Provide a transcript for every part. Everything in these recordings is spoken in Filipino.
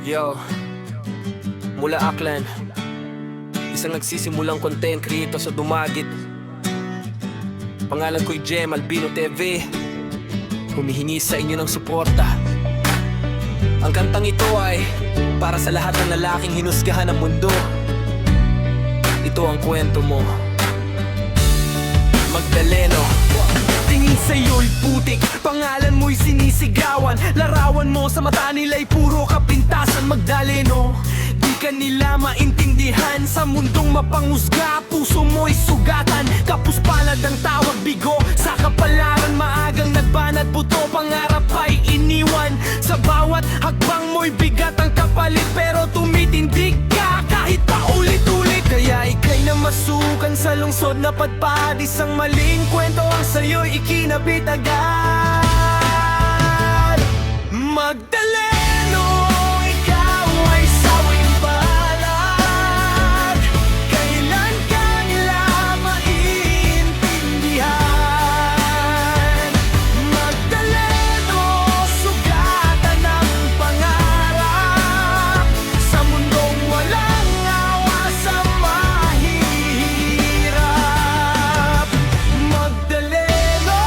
Yo, mula Aklan, isang nagsisimulang content creator sa Dumaguete. Pangalan ko'y Jem Albino TV. Humihingi sa inyo ng suporta. Ang kantang ito ay para sa lahat ng lalaking hinusgahan ng mundo. Ito ang kwento mo, Magdaleno. Tingin sa'yo'y putik, pangalan mo'y sinisigawan. Larawan mo sa mata nila'y puro kapintasan. Magdaleno, di ka nila maintindihan. Sa mundong mapanghusga, puso mo'y sugatan. Kapus palad ang tawag, bigo sa kapalaran. Maagang nagbanat, buto, pangarap ay iniwan. Sa bawat hakbang mo'y bigat ang kapalit, pero tumitindig ka kahit paulit-ulit. Kaya ika'y namasukan sa lungsod na padpad. Isang maling kwento ang sa'yo'y ikinabit agad. Magdaleno, ikaw ay sawing palad. Kailan ka nila maiintindihan? Magdaleno, sugatan ng pangarap. Sa mundong walang awa sa mahihirap. Magdaleno,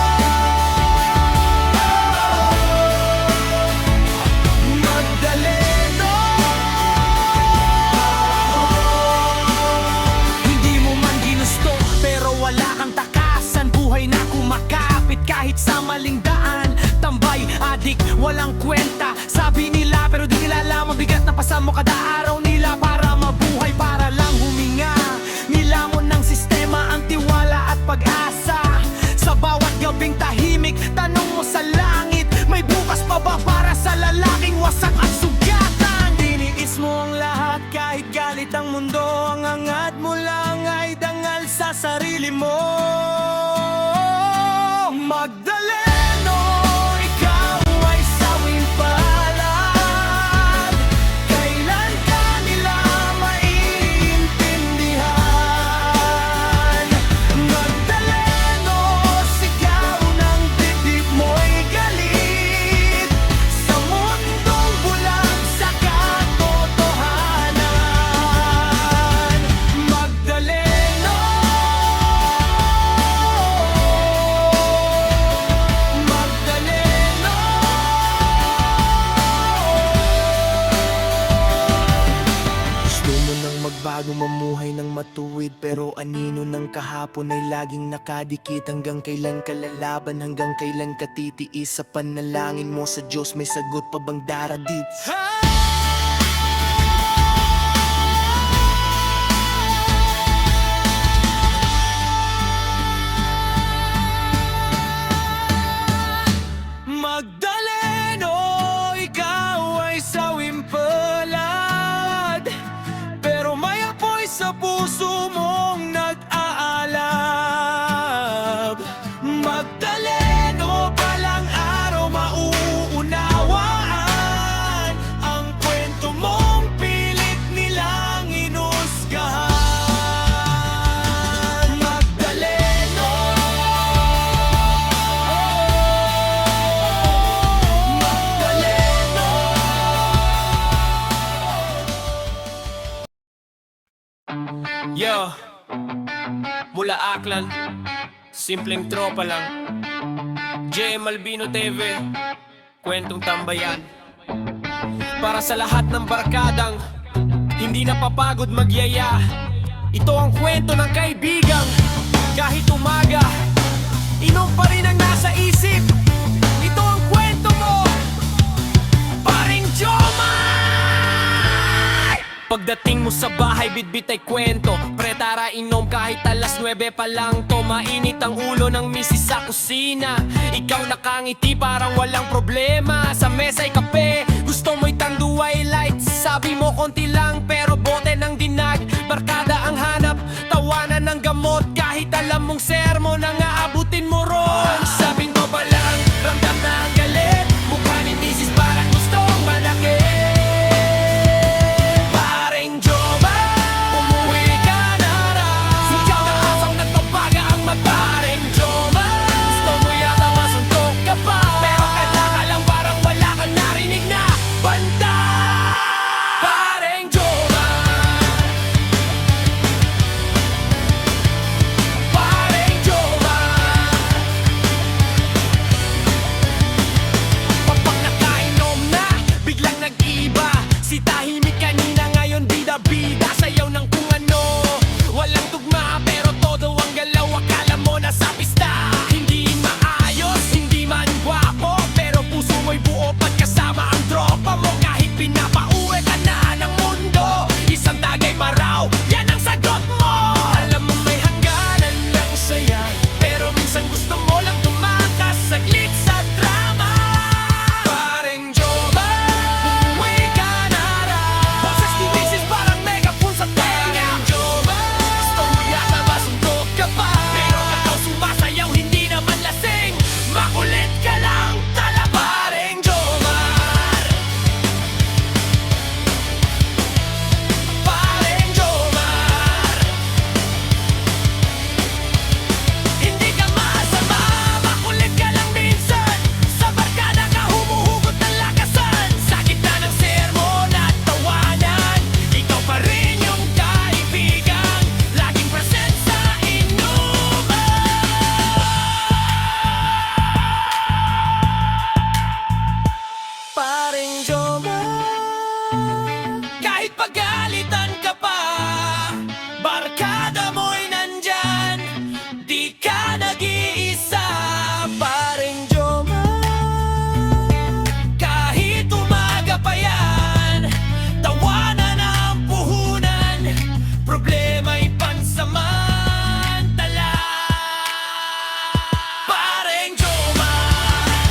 Magdaleno. Hindi mo man ginusto, pero wala kang takasan. Buhay na kumakapit kahit sa maling daan. Tambay, adik, walang kwenta. Sabi nila pero di nila alam ang bigat na pasamo kada araw nila para mabuhay, para lang huminga. Nilamon ng sistema ang tiwala at pag-asa. Sa bawat gabing tahimik, tanong mo sa langit, may bukas pa ba para sa lalaking wasak at sugatan? Diniis mo ang lahat kahit galit ang mundo. Ang angat mo lang ay dangal sa sarili mo. Magdaleno, ikaw ay sawing palad. Kailan ka nila maiintindihan? Magdaleno, sigaw ng dibdib mo'y galit. Sa mundong bulag sa katotohanan. Magdaleno, Magdaleno. Gusto mo nang magbago, mamuhay ng matuwid, pero anino ng kahapon ay laging nakadikit. Hanggang kailan ka lalaban, hanggang kailan ka titiis? Sa panalangin mo sa Diyos, may sagot pa bang darating? Magdaleno, ikaw ay sawing palad, pero may apoy sa puso mong nag-aalab. Magdaleno, balang araw mauunawaan ang kwento mong pilit nilang inusgahan. Magdaleno, Magdaleno. Yo, mula Aklan, simpleng tropa lang. Jem Albino TV, kwentong tambayan. Para sa lahat ng barkadang hindi napapagod magyaya. Ito ang kwento ng kaibigang kahit umaga, inom pa rin ang nasa isip. Ito ang kwento mo, Paring Jomar! Pagdating mo sa bahay, bitbit ay kwento. Pre, tara inom kahit alas 9 pa lang to. Mainit ang ulo ng misis sa kusina. Ikaw nakangiti parang walang problema. Sa mesa ay kape, gusto mo'y tanduay lights. Sabi mo konti lang pero bote ng dinag. Barkada ang hanap, tawanan ng gamot. Kahit alam mong sermon ang aabutin mo ron. Sabi mo pa lang, ramdam na ang galit. Mukha ni misis parang gustong manakit. Paring Jomar, umuwi ka na raw. Ikaw na asang nagpapaga ang magparing Jomar. Gusto mo yata masuntok ka pa, pero kailangan lang parang wala kang narinig na banda. nag-iba. Si tahimik kanina ngayon bida-bida. Sayaw ng kung ano, walang tugma pero todo ang galaw. Akala mo nasa pista. Hindi maayos, hindi man gwapo, pero puso mo'y buo pagkasama ang tropa mo. Kahit pinapauwi ka na ng mundo, isang tagay pa raw, yan ang sagot mo. Alam mo may hangganan ng saya, pero minsan gusto mo lang tumakas saglit sa drama. Pareng Joma, umuwi ka na raw. Boses ni misis parang megaphone sa tenga. Pareng Joma, gusto mo yata masuntok ka pa, pero ikaw sumasayaw hindi naman lasing. Makulit ka lang tala. Pareng Jomar, Pareng Jomar, hindi ka masama, makulit ka lang minsan. Sa barkada ka humuhugot ng lakasan. Sa gitna ng sermon at tawanan, ikaw pa rin yung kaibigang laging present sa inuman. Pareng Jomar, kahit pagalitan ka pa, barkada mo'y nandyan, di ka nag-iisa. Pareng Jomar, kahit umaga pa yan, tawanan ang puhunan, problema'y pansamantala. Pareng Jomar,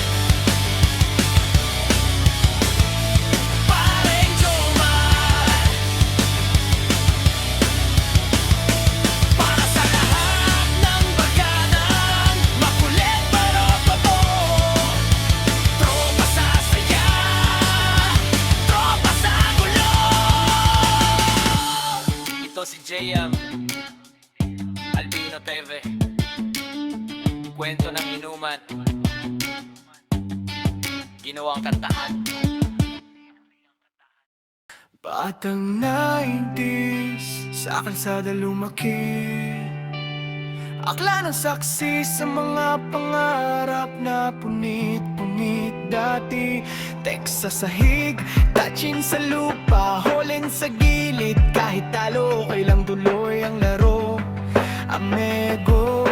Pareng Jomar, para sa lahat ng barkadan, makulit pero totoo. Tropa sa saya, tropa sa gulo. Ito si JM, Albino TV, kwento ng inuman, ginawang kantahan. Batang 90s, sa kalsada lumaki. Akla ng saksi sa mga pangarap na punit-punit dati. Text sa sahig, touching sa lupa, holin sa gilid. Kahit talo, okay lang tuloy ang laro. Amigo.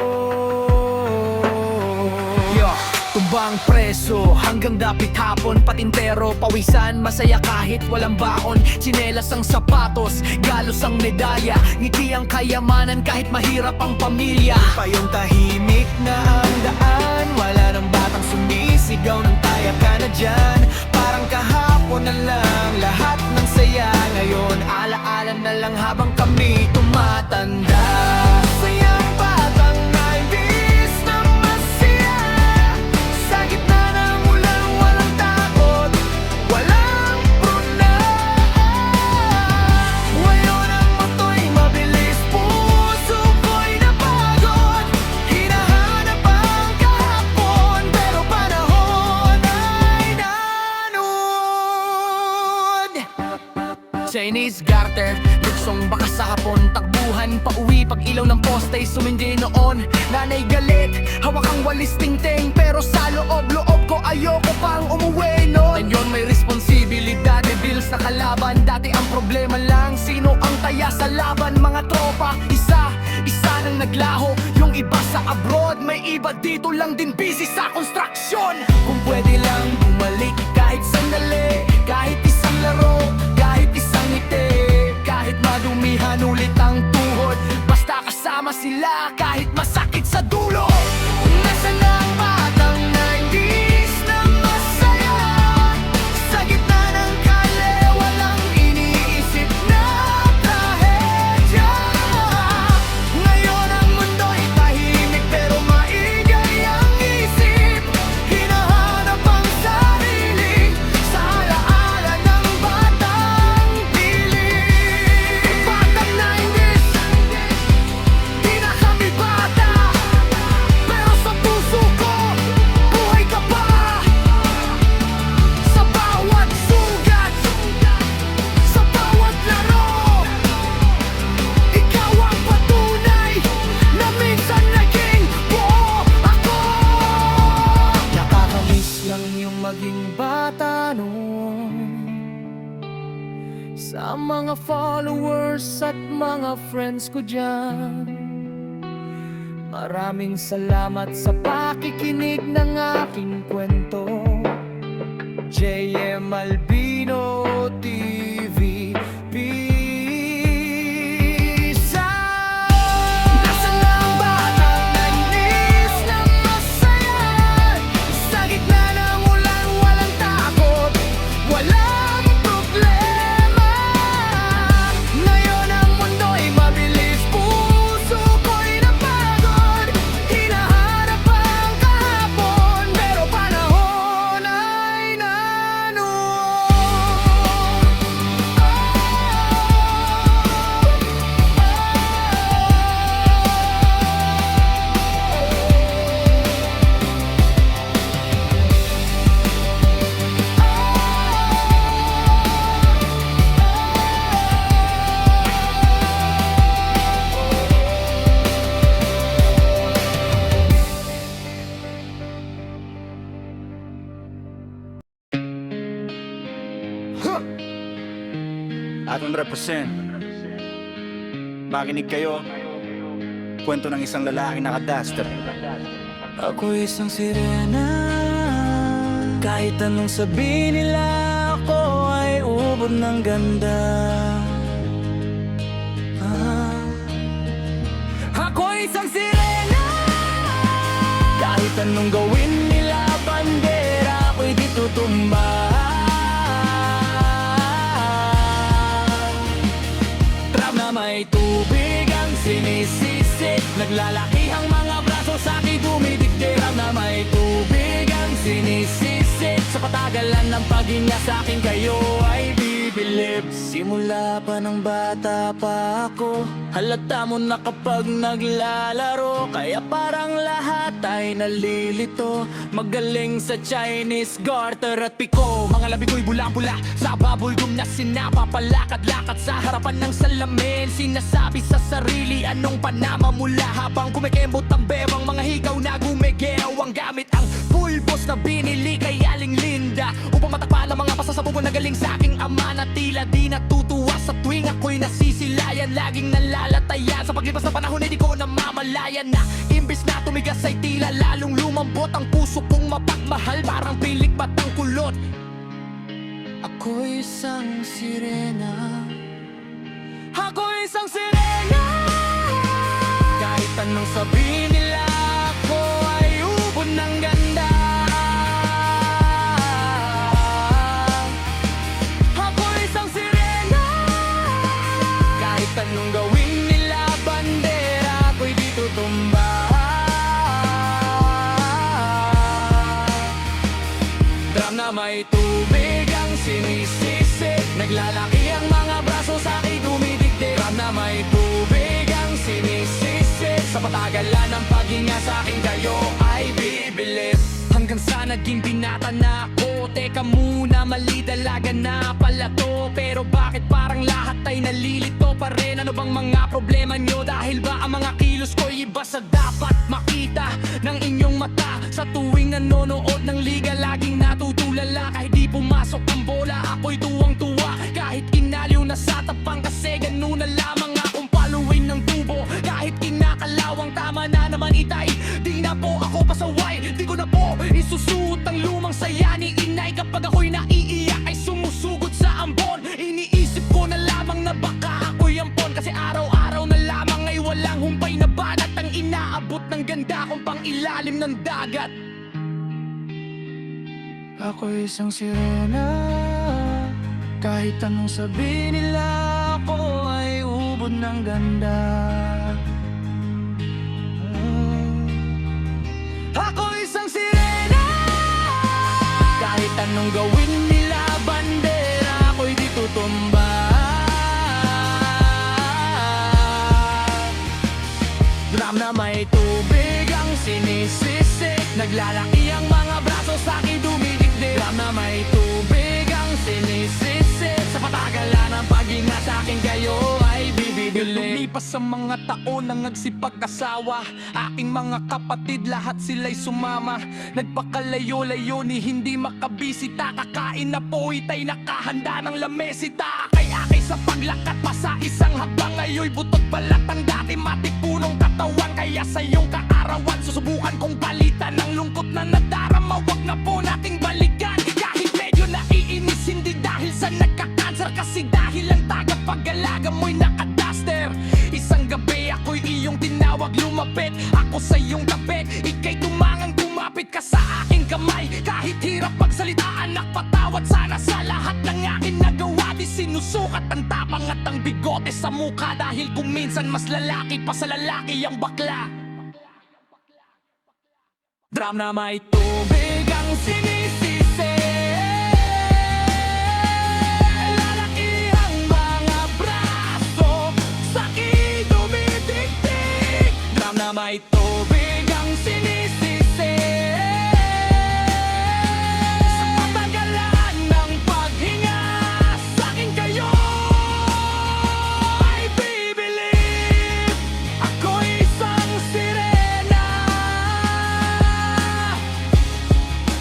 Yo, tumbang preso hanggang dapit hapon. Patintero, pawisan, masaya kahit walang baon. Tsinelas ang sapatos, galos ang medalya. Ngiti ang kayamanan kahit mahirap ang pamilya. Pa yung tahimik na ang daan, wala nang batang sumisigaw ng taya ka na dyan. Parang kahapon na lang lahat ng saya. Ngayon alaala na lang habang kami tumatanda. Sayang batang 90s na masaya. Sa gitna ng ulan, walang takot, walang pruna. Ngayon ang moto'y mabilis, puso ko'y napagod. Hinahanap ang kahapon, pero panahon ay nanood. Chinese garter, luksong baka sa hapon. Takbuhan pauwi pag ilaw ng poste sumindi noon. Nanay galit, hawak ang walis tingting, pero sa loob-loob ko ayoko pang umuwi noon. Ngayon may responsibilidad, may bills na kalaban. Dati ang problema lang, sino ang taya sa laban. Mga tropa, isa nang naglaho. Yung iba sa abroad, may iba dito lang din busy sa construction. Kung pwede lang bumalik kahit sandali, kahit isang laro, kahit isang ngiti, kahit madumihan ulit ang tuhod, basta kasama sila kahit masakit sa dulo. Nasaan ang batang 90s na masaya? Sa gitna ng kale, walang iniisip na trahedya. Ngayon ang mundo'y tahimik pero maingay ang isip. Hinahanap ang sarili sa alaala ng batang piling. Batang 90s, di na kami bata. sa mga followers at mga friends ko dyan. Maraming salamat sa pakikinig ng aking kwento. JM Albino TV. Peace out! Nasaan ang batang nainis na masaya? Sa gitna ng ulan, walang takot, walang problema. Ngayon ang mundo'y mabilis, puso ko'y napagod. Hinahanap ang kahapon, pero panahon ay nanuon. Aton represent. Makinig kayo. Kwento ng isang lalaking nakaduster. Ako isang sirena. Kahit anong sabihin nila, ako ay ubod ng ganda. Ako isang sirena. Kahit anong gawin nila, bandera ako'y di tutumba. Trap na may tubig ang sinisisik, naglalaki ang mga braso sa akin dumidikdik. Trap na may tubig ang sinisisik, sa patagalan ng paghinga sa akin kayo ay bibilib. Simula pa ng bata pa ako, halata mo na kapag naglalaro, kaya parang lahat ay nalilito. Magaling sa Chinese garter at piko, mga labi ko'y bula-bula sa bubble gum na sinapapalakad-lakad sa harapan ng salamin. Sinasabi sa sarili anong panamamula, habang kumikembot ang bebang mga higaw na gumigew. Ang gamit ang pulbos na binili kay Aling Linda, upang matakpan ang mga pasasabog na galing sa aking ama, na tila di natutuwa sa tuwing ako'y nasisilayan. Laging nalalatayan sa paglipas ng panahon, hindi ko namamalayan na imbis na tumigas ay tila lalong lumambot. Ang puso kong mapagmahal, parang pilik batang kulot. Ako'y isang sirena. Ako'y isang sirena. Kahit anong sabihin nila, ako ay ubod ng ganda. Ako'y isang sirena. Kahit anong gawin nila, bandera ako'y di tutumba. Drum na may tubig ang sinisisik, naglalaki ang mga braso sa akin dumidikdik. Drum na may tubig ang sinisisik, sa patagalan ng paghinga sa akin kayo ay bibilis. Hanggang sa naging binata na ako, teka muna, mali dalaga na pala to. Pero bakit parang lahat ay nalilito pa rin? Ano bang mga problema nyo? Dahil ba ang mga kilos ko'y iba sa dapat makita ng inyong mata? Sa tuwing nanonood ng liga, laging natutulala. Kahit di pumasok ang bola, ako'y tuwang-tuwa. Kahit inaliw na sa tapang, kasi ganun na lamang akong paluin ng tubo. Kahit kinakalawang tama na naman itay, di na po ako pasaway. Di ko na po isusuot ang lumang saya ni inay. Kapag ako'y naiiyak ay sumusugod sa ambon. Iniisip ko na lamang na baka ako'y ampon, kasi araw-araw na lamang ay walang humpay na banat ang inaabot ng ganda kong pang ilalim ng dagat. Ako'y isang sirena. Kahit anong sabihin nila, ako ay ubod ng ganda. Ako isang sirena. Kahit anong gawin nila, bandera ako'y di tutumba. Drum na may tubig ang sinisisik, naglalaki ang mga braso sa akin dumidikdik. Drum na may tubig ang sinisisik, sa patagalan ng paghinga sa akin kayo ay bibibili. Lumipas ang mga taon ng nagsipag-asawa, aking mga kapatid lahat sila'y sumama. Nagpakalayo-layo ni hindi makabisita, kakain na po itay nakahanda ng lamesita. Kay aking Sa paglakad pa sa isang hakbang, ngayon'y butot balat ang dati matik punong katawan. Kaya sa iyong kaarawan, susubukan kong palitan ang lungkot na nadarama. Wag na po nating balikan kahit medyo naiinis, hindi dahil sa nagkakanser, kasi dahil ang tagapag-alaga mo'y nakaduster. Isang gabi ako'y iyong tinawag, lumapit ako sa iyong tabi. Ika'y tumangang kumapit ka sa aking kamay. Kahit hirap magsalita, anak, patawad sana sa lahat ng aking nagawa. Di sinusukat ang tapang at ang bigote sa mukha, dahil kung minsan mas lalaki pa sa lalaki ang bakla. Drum na may tubig ang sinisisi, lalaki ang mga braso, sa'kin dumitiktik. Drum na may tubig ang sinisisi, sa katagalan ng paghinga, sa'kin kayo ay bibilib. Ako'y isang sirena,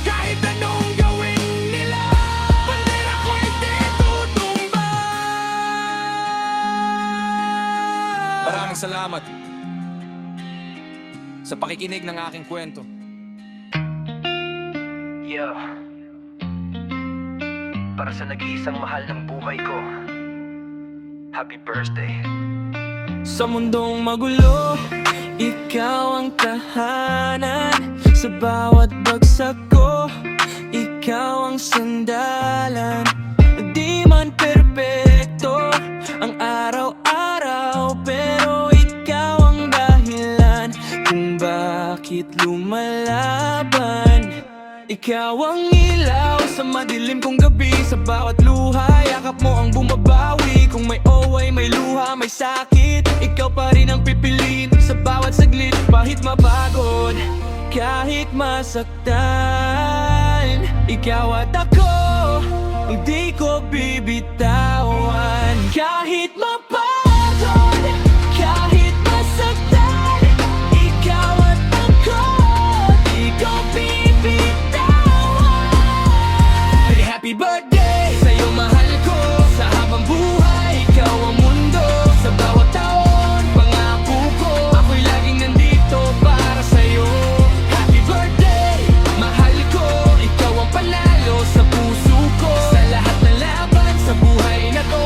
kahit anong gawin nila, bandera ko'y di tutumba. Maraming salamat sa pakikinig ng aking kwento. Yo, para sa nag-iisang mahal ng buhay ko, happy birthday. Sa mundong magulo, ikaw ang tahanan. Sa bawat bagsak ko, ikaw ang sandalan. Di man perpekto ang araw-araw, pero ikaw ang dahilan kung bakit lumalaban. Ikaw ang ilaw sa madilim kong gabi. Sa bawat luha, yakap mo ang bumabawi. Kung may oway, may luha, may sakit, ikaw pa rin ang pipiliin. Sa bawat saglit, kahit mapagod, kahit masaktan, ikaw at ako, hindi ko bibitawan. Kahit mapagod, kahit masaktan, ikaw at ako, di ko bibitawan. Happy birthday sa'yo, mahal ko. Sa habang buhay, ikaw ang mundo. Sa bawat taon, pangako ko, ako'y laging nandito para sa'yo. Happy birthday, mahal ko. Ikaw ang panalo sa puso ko. Sa lahat ng laban sa buhay na to,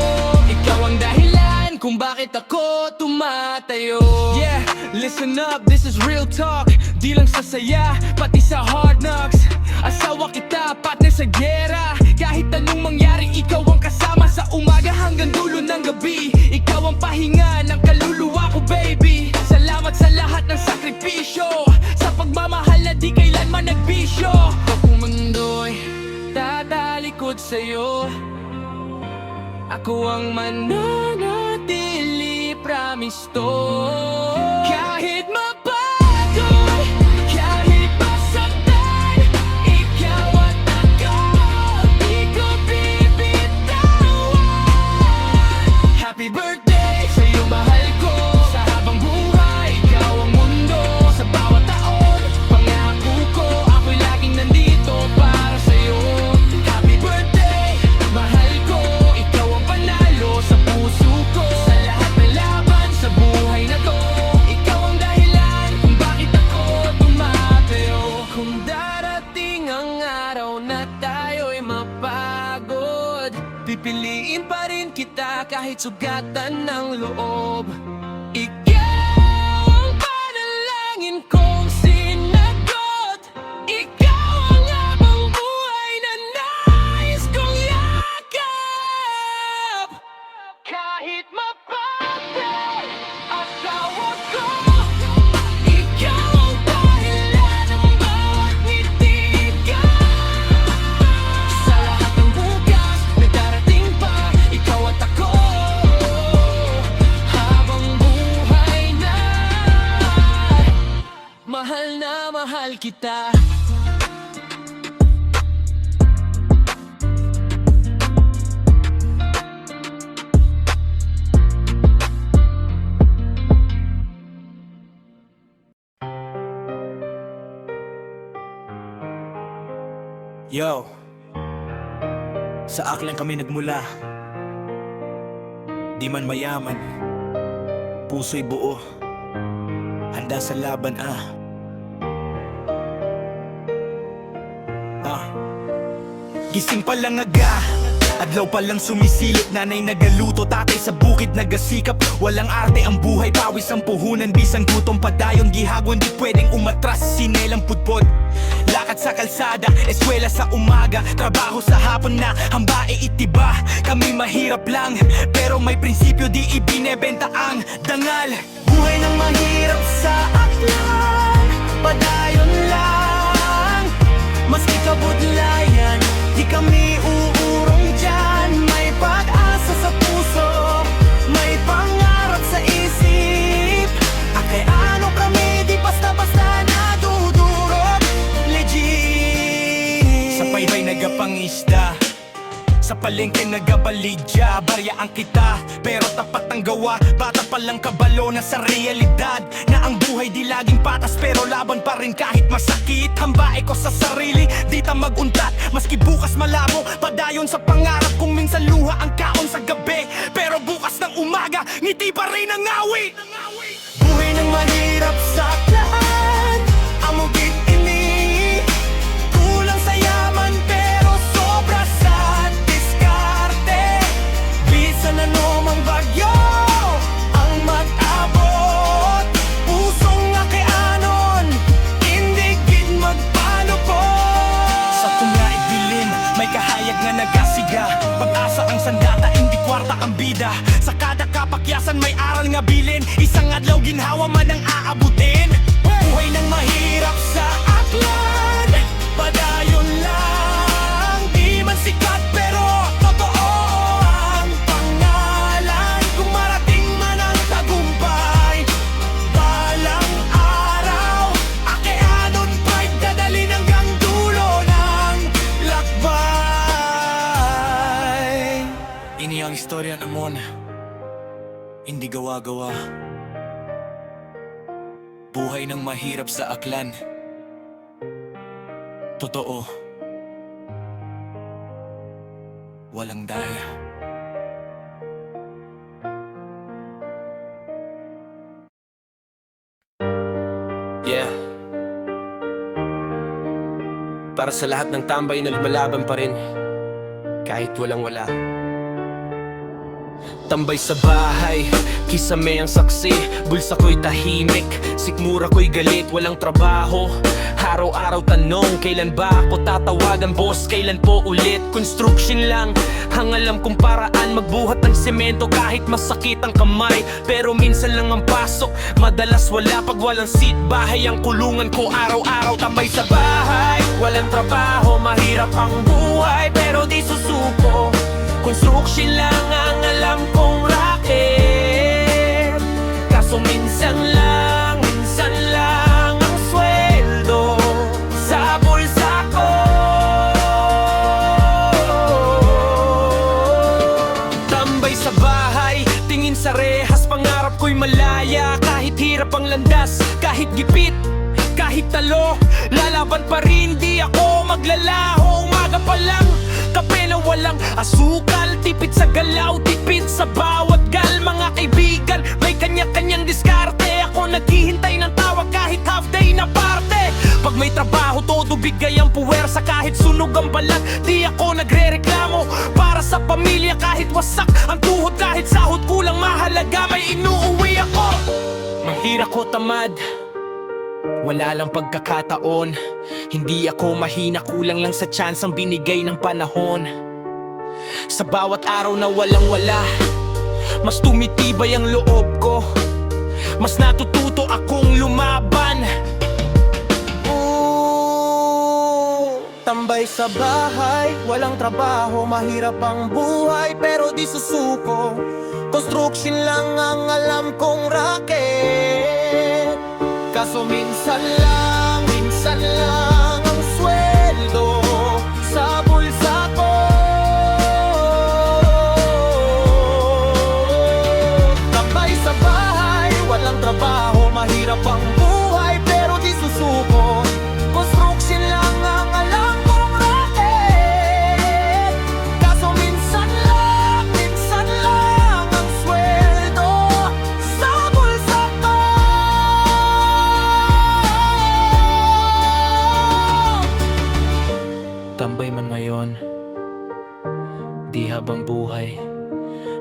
ikaw ang dahilan kung bakit ako tumatayo. Yeah, listen up, this is real talk. Di lang sa saya, pati sa hard knocks. Asawa kita, partner sa gera. Kahit anong mangyari, ikaw ang kasama sa umaga hanggang dulo ng gabi. Ikaw ang pahinga ng kaluluwa ko, baby. Salamat sa lahat ng sakripisyo, sa pagmamahal na di kailanman nagbisyo. Kung mundo'y tatalikod sa'yo, ako ang mananatili, promise to. Kahit mapagod, kahit masaktan, ikaw at ako, di ko bibitawan. Happy birthday sa'yo, mahal ko. Sa habang buhay, ikaw ang mundo. Sa bawat taon, pangako ko, ako'y laging nandito para sa'yo. Happy birthday, mahal ko. Ikaw ang panalo sa puso ko. Sa lahat ng laban sa buhay na to, ikaw ang dahilan kung bakit ako tumatayo. Kung darating ang araw na tayo'y mapagod, pipiliin pa rin kita kahit sugatan ng loob. Ikaw ang panalangin kong sinagot. Ikaw ang habang buhay na nais kong yakap. Kahit mapagod, asawa ko, ikaw ang dahilan ng bawat ngiti ka. Sa lahat ng bukas na darating pa, ikaw at ako, habang buhay na mahal kita. Yo, sa aklan kami nagmula. Di man mayaman, puso'y buo, handa sa laban Gising pa lang aga, adlaw pa lang sumisilip. Nanay nagaluto, tatay sa bukid nagasikap. Walang arte ang buhay, pawis ang puhunan. Bisang gutom padayon, gihagwan di pwedeng umatras. Sinelang pudpod, lakad sa kalsada, eskwela sa umaga, trabaho sa hapon na hambae itiba. Kami mahirap lang, pero may prinsipyo di ibinebenta ang dangal. Buhay ng mahirap sa aklan, padayon lang. Maski kabudlayan, di kami uurong dyan. May pag-asa sa puso, may pangarap sa isip. Kaya ano kami, di basta-basta nadudurog. Legit. Sa paybay nagapangisda, sa palengke nagabalidya. Baryaan kita, pero tapat ang gawa. Bata pa lang kabalo na sa realidad, na ang buhay di laging patas, pero laban pa rin kahit masakit. Hambae ko sa sarili, di ta maguntat. Maski bukas malabo, padayon sa pangarap. Kung minsan luha ang kaon sa gabi, pero bukas ng umaga, ngiti pa rin ang ngawi. Buhay ng mahirap sa aklan, amugit ini. Kulang sa yaman, pero sobra sa diskarte. Bisan anumang bagyo ang mag-abot, pusong akeanon, hindi gid magpalupot. Sa tunga ibilin, may kahayag nga nagasiga. Pag-asa ang sandata, hindi kwarta ang bida. Sa kada kapakyasan may aral nga bilin. Isang adlaw ginhawa man ang aabutin. Buhay ng mahirap sa aklan, padayon lang. Di man sikat pero totoo ang pangalan. Kung marating man ang tagumpay, balang araw, akeanon pride dadalhin hanggang dulo ng lakbay. Ini ang istorya namon, hindi gawa-gawa. Buhay ng mahirap sa aklan, totoo, walang daya. Yeah. Para sa lahat ng tambay na lumalaban pa rin, kahit walang wala. Tambay sa bahay, kisame ang saksi. Bulsa ko'y tahimik, sikmura ko'y galit. Walang trabaho, araw-araw tanong, kailan ba ako tatawagan boss? Kailan po ulit? Construction lang ang alam kong paraan, magbuhat ng semento kahit masakit ang kamay. Pero minsan lang ang pasok, madalas wala. Pag walang seat, bahay ang kulungan ko. Araw-araw tambay sa bahay, walang trabaho, mahirap ang buhay, pero di susuko. Construction lang ang alam kong racket. Kaso minsan lang ang sweldo sa bulsa ko. Tambay sa bahay, tingin sa rehas, pangarap ko'y malaya. Kahit hirap ang landas, kahit gipit, kahit talo, lalaban pa rin, di ako maglalaho. Umaga pa lang, kape na walang asukal, tipid sa galaw, tipid sa bawat gal. Mga kaibigan, may kanya-kanyang diskarte. Ako naghihintay ng tawag kahit half day na parte. Pag may trabaho, todo bigay ang puwersa. Kahit sunog ang balat, di ako nagre-reklamo. Para sa pamilya, kahit wasak ang tuhod, kahit sahod kulang mahalaga, may inuuwi ako. Mahirap ko tamad, wala lang pagkakataon. Hindi ako mahina, kulang lang sa chance ang binigay ng panahon. Sa bawat araw na walang wala, mas tumitibay ang loob ko. Mas natututo akong lumaban. Tambay sa bahay, walang trabaho, mahirap ang buhay, pero di susuko. Construction lang ang alam kong racket. Kaso minsan lang ang sweldo sa bulsa ko. Tambay sa bahay, walang trabaho, mahirap ang buhay, pero di susuko. Construction lang ang alam kong racket. Kaso minsan lang ang sweldo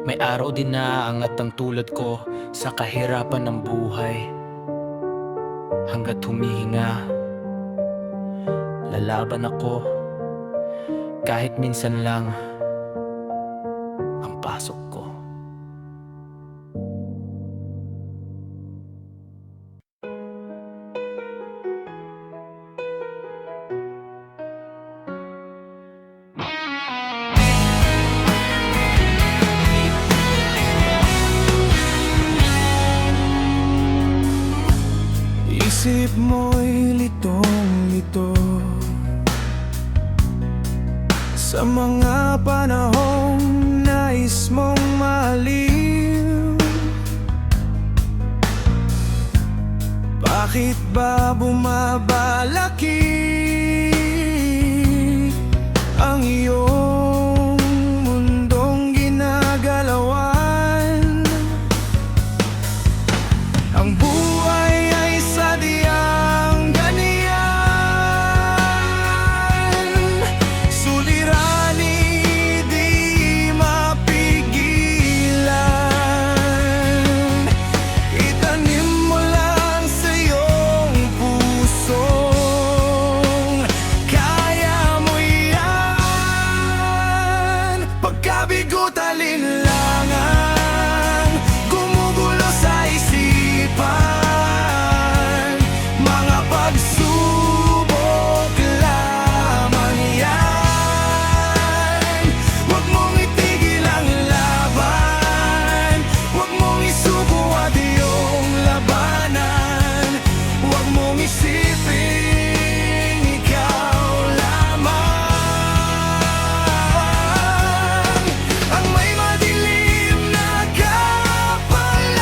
May araw din na aangat ang tulad ko sa kahirapan ng buhay. Hanggat humihinga, lalaban ako. Kahit minsan lang ang pasok ko. Isip mo'y litong-lito sa mga panahong nais mong maaliw. Bakit ba bumabalaki ang iyong mundong ginagalawan? Ang buhay ay sadyang ganyan, suliraning di mapigilan. Itanim mo lang sa iyong pusong kaya mo yan. Pagkabigo talinlangan, gumugulo sa isipan, mga pagsubok lamang yan. Huwag mong itigil ang laban, huwag mong isuko at iyong labanan. Huwag mong isipin ikaw lamang ang may madilim na kapalaran.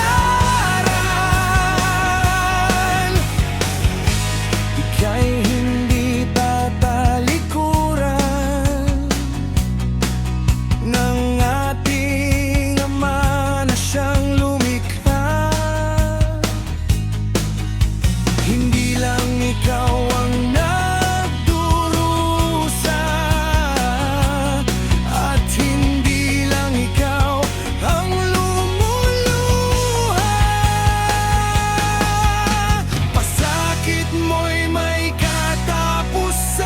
Ika'y hindi tatalikuran ng ating Ama na siyang lumikha. Hindi lang ikaw ang nagdurusa, at hindi lang ikaw ang lumuluha. Pasakit mo'y may katapusan,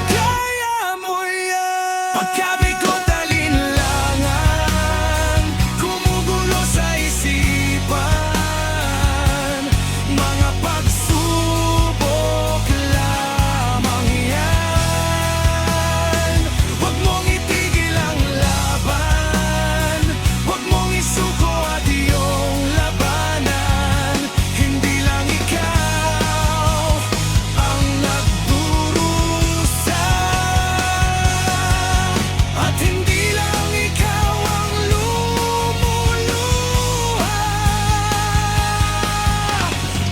kaya mo yan. Pagkabigo talinlangan, gumugulo sa isipan, mga pagsubok lamang yan. Huwag mong itigil ang laban, huwag mong isuko at iyong labanan. Hindi lang ikaw ang nagdurusa, at hindi lang ikaw ang lumuluha.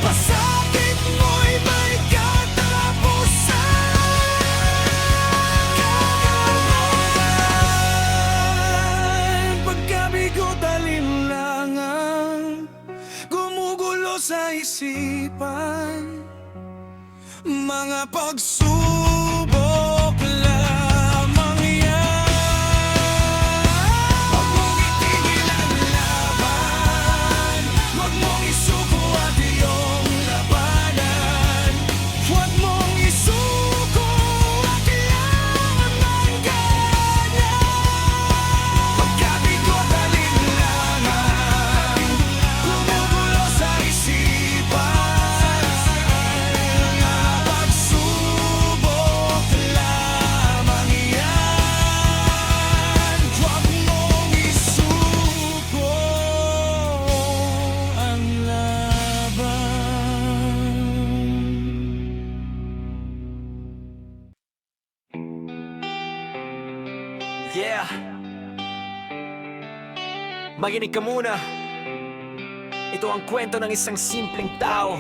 Pasakit mo'y may katapusan, pagkabigo talinlangan, gumugulo sa isipan, mga pagsubok lamang yan. Huwag mong itigil ang laban, huwag mong isuko at iyong labanan. Huwag mong isuko at kailangan ng ganyan. Pagkabigo talinlangan, gumugulo sa isipan, mga pagsubok lamang yan. Huwag mong isuko ang laban. Yeah! Makinig ka muna. Ito ang kwento ng isang simpleng tao.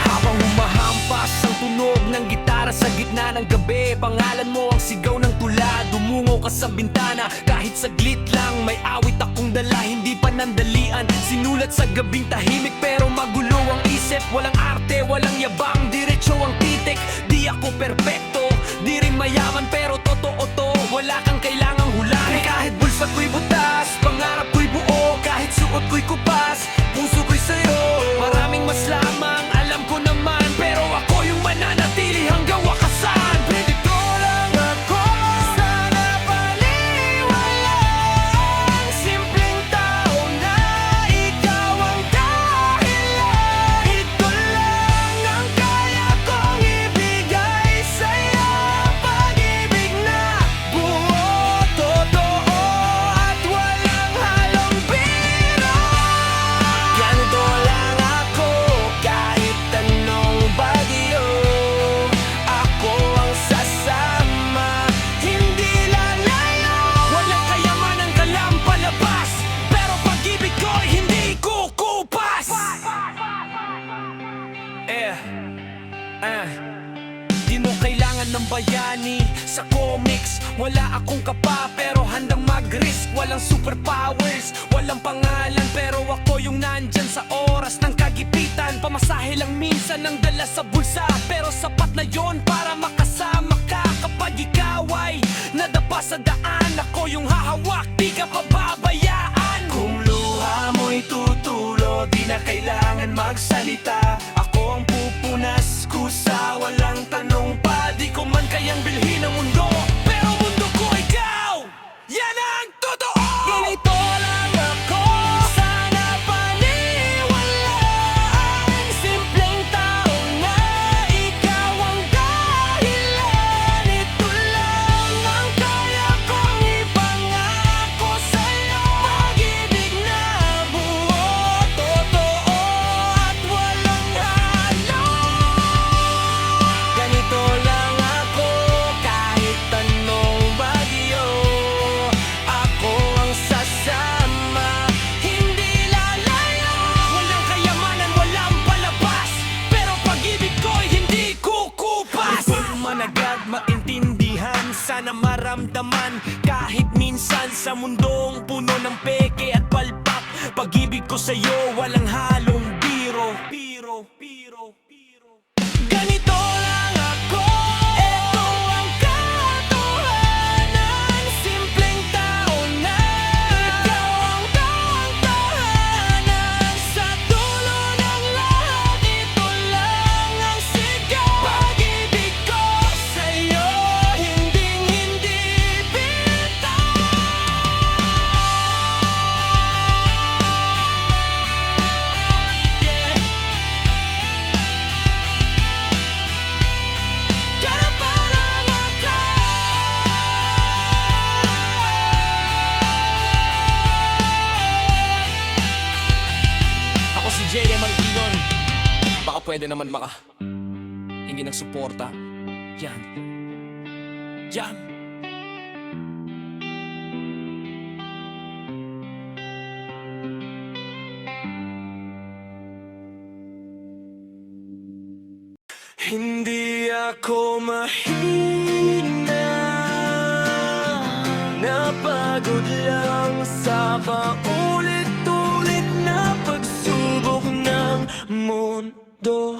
Habang humahampas ang tunog ng gitara sa gitna ng gabi, pangalan mo ang sigaw ng tula. Dumungo ka sa bintana, kahit saglit lang. May awit akong dala, hindi pa panandalian. Sinulat sa gabing tahimik pero magulo ang isip. Walang arte, walang yabang, diretso ang titik. Di ako perpekto, di rin mayaman pero totoo to. Wala kang kailangang hulahin. Kahit bulsa ko'y butas, pangarap ko'y buo. Kahit suot ko'y kupas, puso ko'y sa'yo. Maraming mas lamang, alam ko naman, pero ako yung mananatili hanggang wakasan. Ganito lang ako, sana paniwalaan. Simpleng tao na ikaw ang dahilan. Ito lang ang kaya kong ibigay sa'yo. Pag-ibig na buo, totoo at walang halong biro. Ganito lang ako, kahit anong bagyo. Ako ang sasama, hindi lalayo. Walang kayamanan ka lang palabas, pero pag-ibig ko'y hindi kukupas. Di mo kailangan ng bayani sa comics. Wala akong kapa pero handang mag-risk. Walang superpowers, walang pangalan, pero ako yung nandyan sa oras ng kagipitan. Pamasahe lang minsan ang dala sa bulsa, pero sapat na yon para makasama ka. Kapag ikaw ay nadapa sa daan, ako yung hahawak, di ka pababayaan. Kung luha mo'y tutulo, di na kailangan magsalita. Ako ang pupunas kusa, walang tanong pa. Di ko man kayang bilhin ang mundo, pero mundo ko ikaw, yan ang totoo. Ganito lang ako, sana paniwalaan. Simpleng tao na ikaw ang dahilan. Ito lang ang kaya kong ipangako sa'yo. Pag-ibig na buo, totoo at walang halo. Ganito lang ako, kahit anong bagyo. Ako ang sasama, hindi lalayo. Walang kayamanan, walang palabas, pero pag-ibig ko'y hindi kukupas. Di ko man agad maintindihan, sana maramdaman. Kahit minsan sa mundong puno ng peke at palpak, pag-ibig ko sa'yo walang halong biro. Ganito lang ako, eto ang katotohanan. Simpleng tao na ikaw ang tahanan. Sa dulo ng lahat, ito lang ang sigaw. Pag-ibig ko sa'yo, hinding-hindi bitaw. Yeah. Kaya para maka. Ako si JM Martigon. Baka pwede naman hingi ng suporta. Yan. Yan. Hindi ako mahina, napagod lang sa paulit-ulit na pagsubok ng mundo.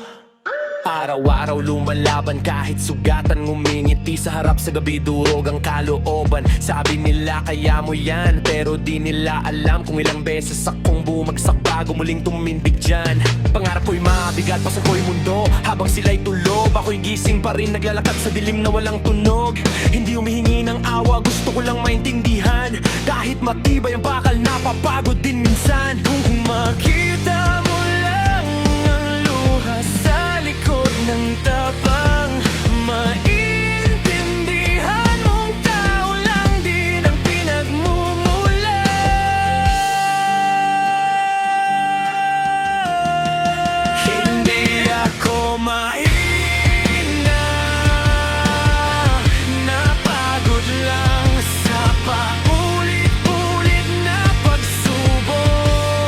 Araw-araw lumalaban kahit sugatan, ngumingiti sa harap sa gabi, durog ang kalooban. Sabi nila kaya mo yan, pero di nila alam kung ilang beses akong bumagsak bago muling tumindig dyan. Pangarap ko'y mabigat, pasan ko'y mundo habang sila'y tulog. Ako'y gising pa rin, naglalakad sa dilim na walang tunog. Hindi humihingi ng awa, gusto ko lang maintindihan. Kahit matibay ang bakal, napapagod din minsan. Kung makita mo lang ang luha sa likod ng tapang, maintindihan mong tao lang din ang pinagmumula. Hindi ako mahina, napagod lang sa paulit-ulit na pagsubok.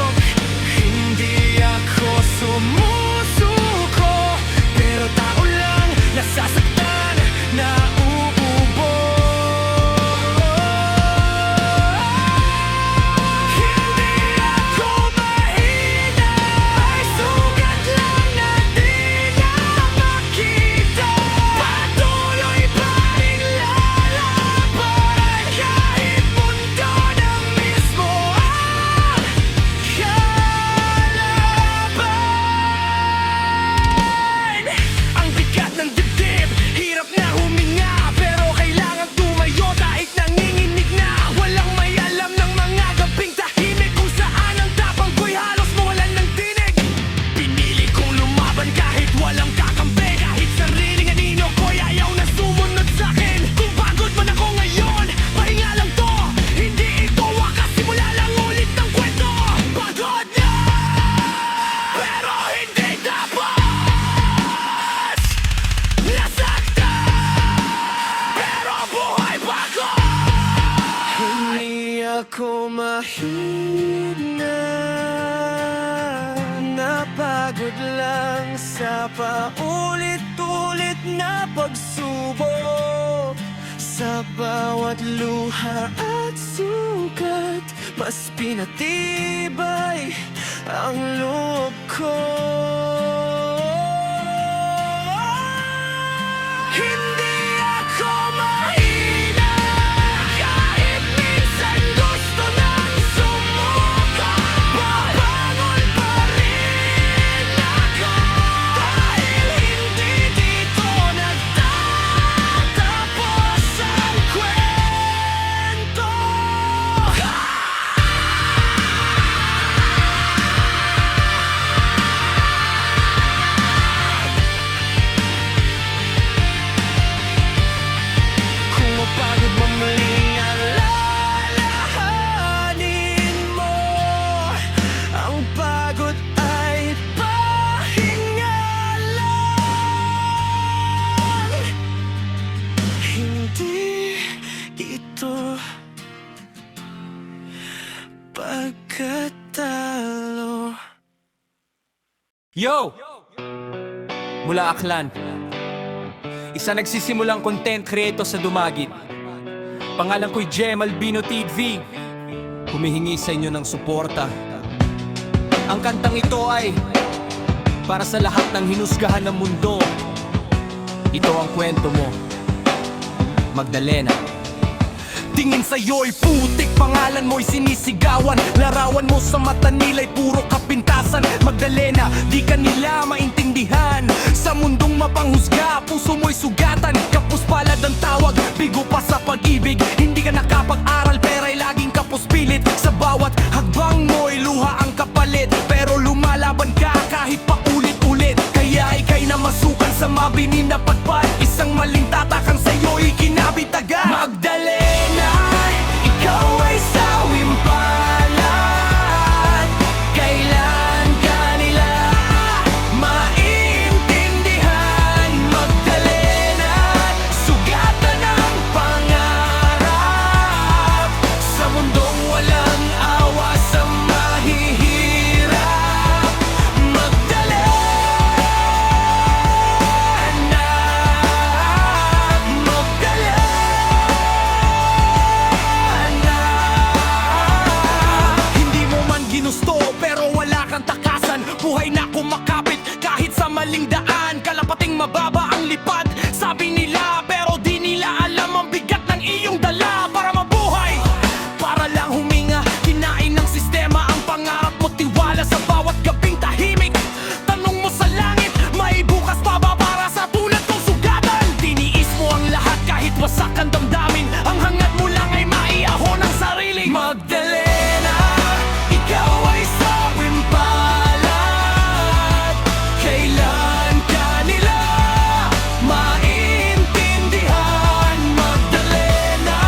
pagod lang sa paulit-ulit na pagsubok. Sa bawat luha at sugat, mas pinatibay ang loob ko. Hindi ako mahina, kahit minsan gusto nang sumuko. Babangon pa rin ako, dahil hindi dito nagtatapos ang kwento. Kung mapagod man muling alalahanin mo, ang pagod ay pahinga lang. Hindi ito pagkatalo. Yo! Mula Aklan, isa nagsisimulang content creator sa Dumagit. Pangalan ko'y Jem Albino TV. Humihingi sa inyo ng suporta. Ang kantang ito ay para sa lahat ng hinusgahan ng mundo. Ito ang kwento mo, Magdalena. Tingin sa'yo'y putik, pangalan mo'y sinisigawan. Larawan mo sa mata nila'y puro kapintasan. Magdalena, di ka nila maintindihan. Sa mundong mapanghusga, puso mo'y sugatan. Kapos palad ang tawag, bigo pa sa pag-ibig. Hindi ka nakapag-aral, pera'y laging kapos pilit. Sa bawat hagbang mo'y luha ang kapalit. Pero lumalaban ka kahit pa ulit-ulit. Kaya ika'y namasukan sa mabini na pagpad. Isang maling tatakang sa'yo'y kinabit agad. Magdalena, ikaw ay sawing palad. Kailan ka nila maintindihan? Magdalena, sugatan ang pangarap. Sa mundong walang awa sa mahihirap. Magdalena, hindi mo man ginusto pero wala kang takasan. Buhay na kumakapit kahit sa maling daan. Kalapating mababa ang lipad, sabi nila, pero di nila alam ang bigat ng iyong dala. Para mabuhay, para lang huminga, kinain ng sistema ang pangarap mo. Tiwala sa bawat gabing tahimik. Tanong mo sa langit, may bukas pa ba para sa tulad kong sugatan? Tiniis mo ang lahat kahit wasak ang damdamin. Ang hangad mo lang ay maiahon ang sarili. Magdalena, ikaw ay sawing palad. Kailan ka nila maintindihan? Magdalena,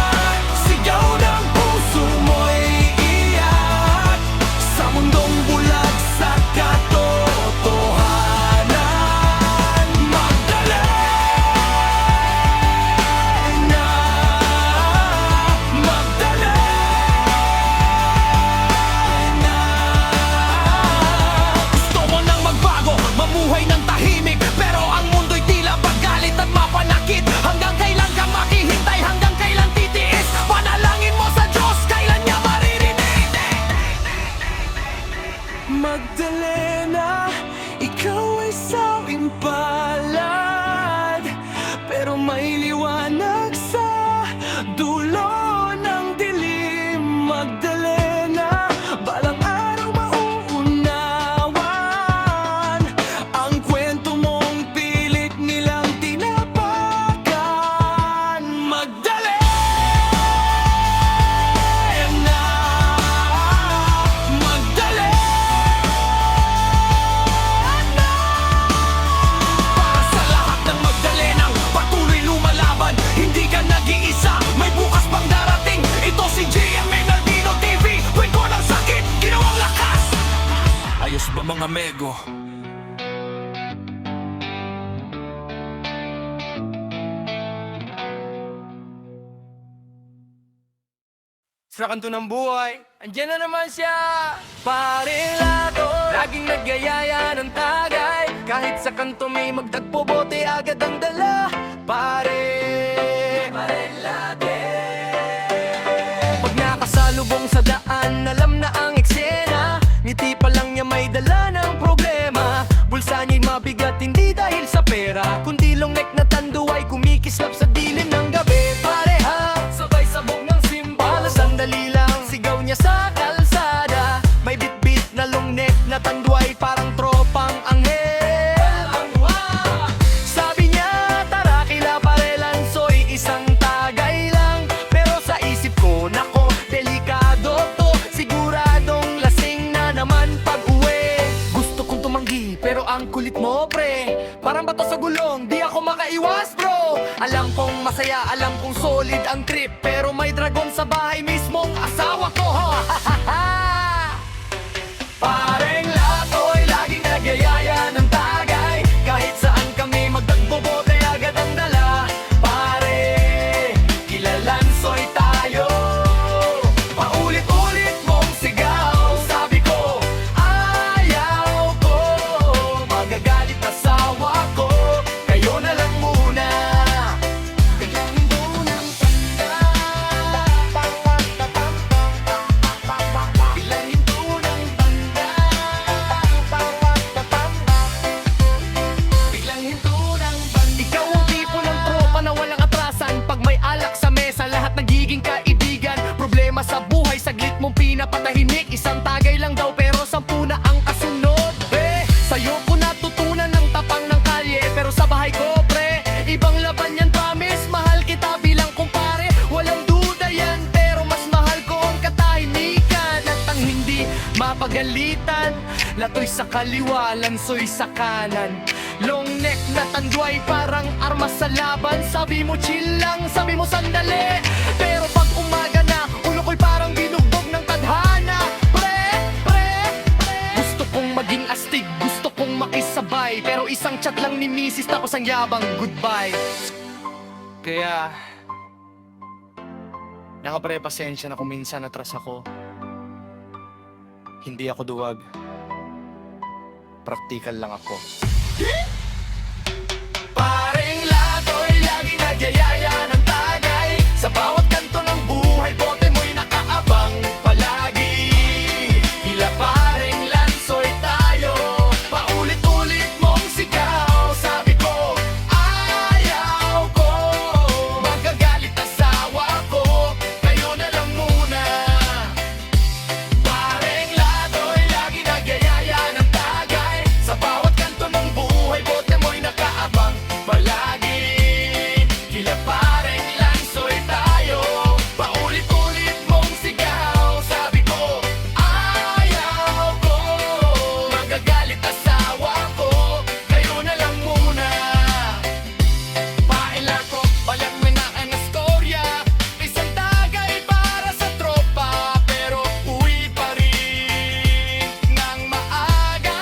sigaw ng puso mo'y iyak. Sa mundong bulag sa katotohanan. Magdalena, Magdalena. Gusto mo nang magbago, mamuhay ng tahimik, pero ang mundo'y tila paggalit at mapanakit. Hanggang kailan ka makihintay, hanggang kailan titiis? Panalangin mo sa Diyos, kailan niya maririnig? Magdalena, ikaw ay sawing palad, pero may liwanag sa dulo ng dilim. Magdalena, balang araw mauunawan ang kwento mong pilit nilang tinapakan. Magdalena, Magdalena. Para sa lahat ng Magdalenang patuloy lumalaban, hindi ka nag-iisa, may bukas pang darating. Ito si JMN Albino TV, kwento ng sakit, ginawang lakas. Ayos ba mga mego? Sa kanto ng buhay, andyan na naman siya, Parilado. laging nagyayaya ng tagay. Kahit sa kanto may magtagpo, bote agad ang dala. Parelate. Pag nakasalubong sa daan, alam na ang eksena. Ngiti pa lang niya may dala ng problema. Bulsa niya'y mabigat, hindi dahil sa pera, kundi long neck na tanduay kumikislap sa dilim ng gabi. Pareha, sabay sabog ng simbolo. Sandali lang, sigaw niya sa kalsada. May bit-bit na long neck na tanduay, parang tropang anghel. Sabi niya, tara kila Parelansoy, isang tagay lang. Pero sa isip ko, nako, delikado to. Siguradong lasing na naman pag-uwi. Gusto kong tumanggi, pero ang kulit mo, pre. Parang bato sa gulong, di ako makaiwas, bro. Alam kong masaya, alam kong solid ang trip, pero may dragon sa bahay mismong asawa ko, ha? Pareng Latoy, laging nagyayaya ng tagay. Kahit saan kami magtagbobote, agad ang dala. Pare, kilalansoy tayo. Paulit-ulit mong sigaw, sabi ko, ayaw ko. Magagalit asawa ko, kayo na lang muna. Kailangan mo ng tanda. Bilangin ko ng tanda. Bilangin ko ng tanda. Ikaw ang tipo ng tropa na walang atrasan. Pag may alak sa mesa, lahat nagiging kaibigan. Problema sa buhay, saglit mong pinapatahimik. Isang tagay lang daw pero 10 na ang kasunod. Sa'yo ko natutunan ng tapang ng kalye, pero sa bahay ko, pre, ibang laban yan, promise. Mahal kita bilang kumpare, walang duda yan, pero mas mahal ko ang katahimikan at ang hindi mapagalitan. Latoy sa kaliwa, lansoy sa kanan. Long neck na tanduay, parang armas sa laban. Sabi mo chill lang, sabi mo sandali, pero pag umaga na, ulo ko'y parang binugbog ng tadhana. Gusto kong maging astig, gusto kong makisabay, pero isang chat lang ni misis tapos ang yabang goodbye. Kaya nakapre, pasensya na kung minsan natras ako. Hindi ako duwag, praktikal lang ako. Pareng Latoy, lagi nagyayaya ng tagay. Sa bawat kanto ng buhay, bote mo'y nakaabang palagi. Hila pareng lansoy tayo, paulit-ulit mong sigaw, sabi ko, ayaw ko. Magagalit asawa ko, kayo na lang muna. Pareng Latoy, lagi nagyayaya ng tagay. Sa bawat kanto ng buhay, bote mo'y nakaabang palagi. Hila pareng lansoy tayo, paulit-ulit mong sigaw, sabi ko, ayaw ko. Magagalit asawa ko, kayo na lang muna. Paila ko, palang menaan na storya. Isang tagay para sa tropa, pero uwi pa rin ng maaga.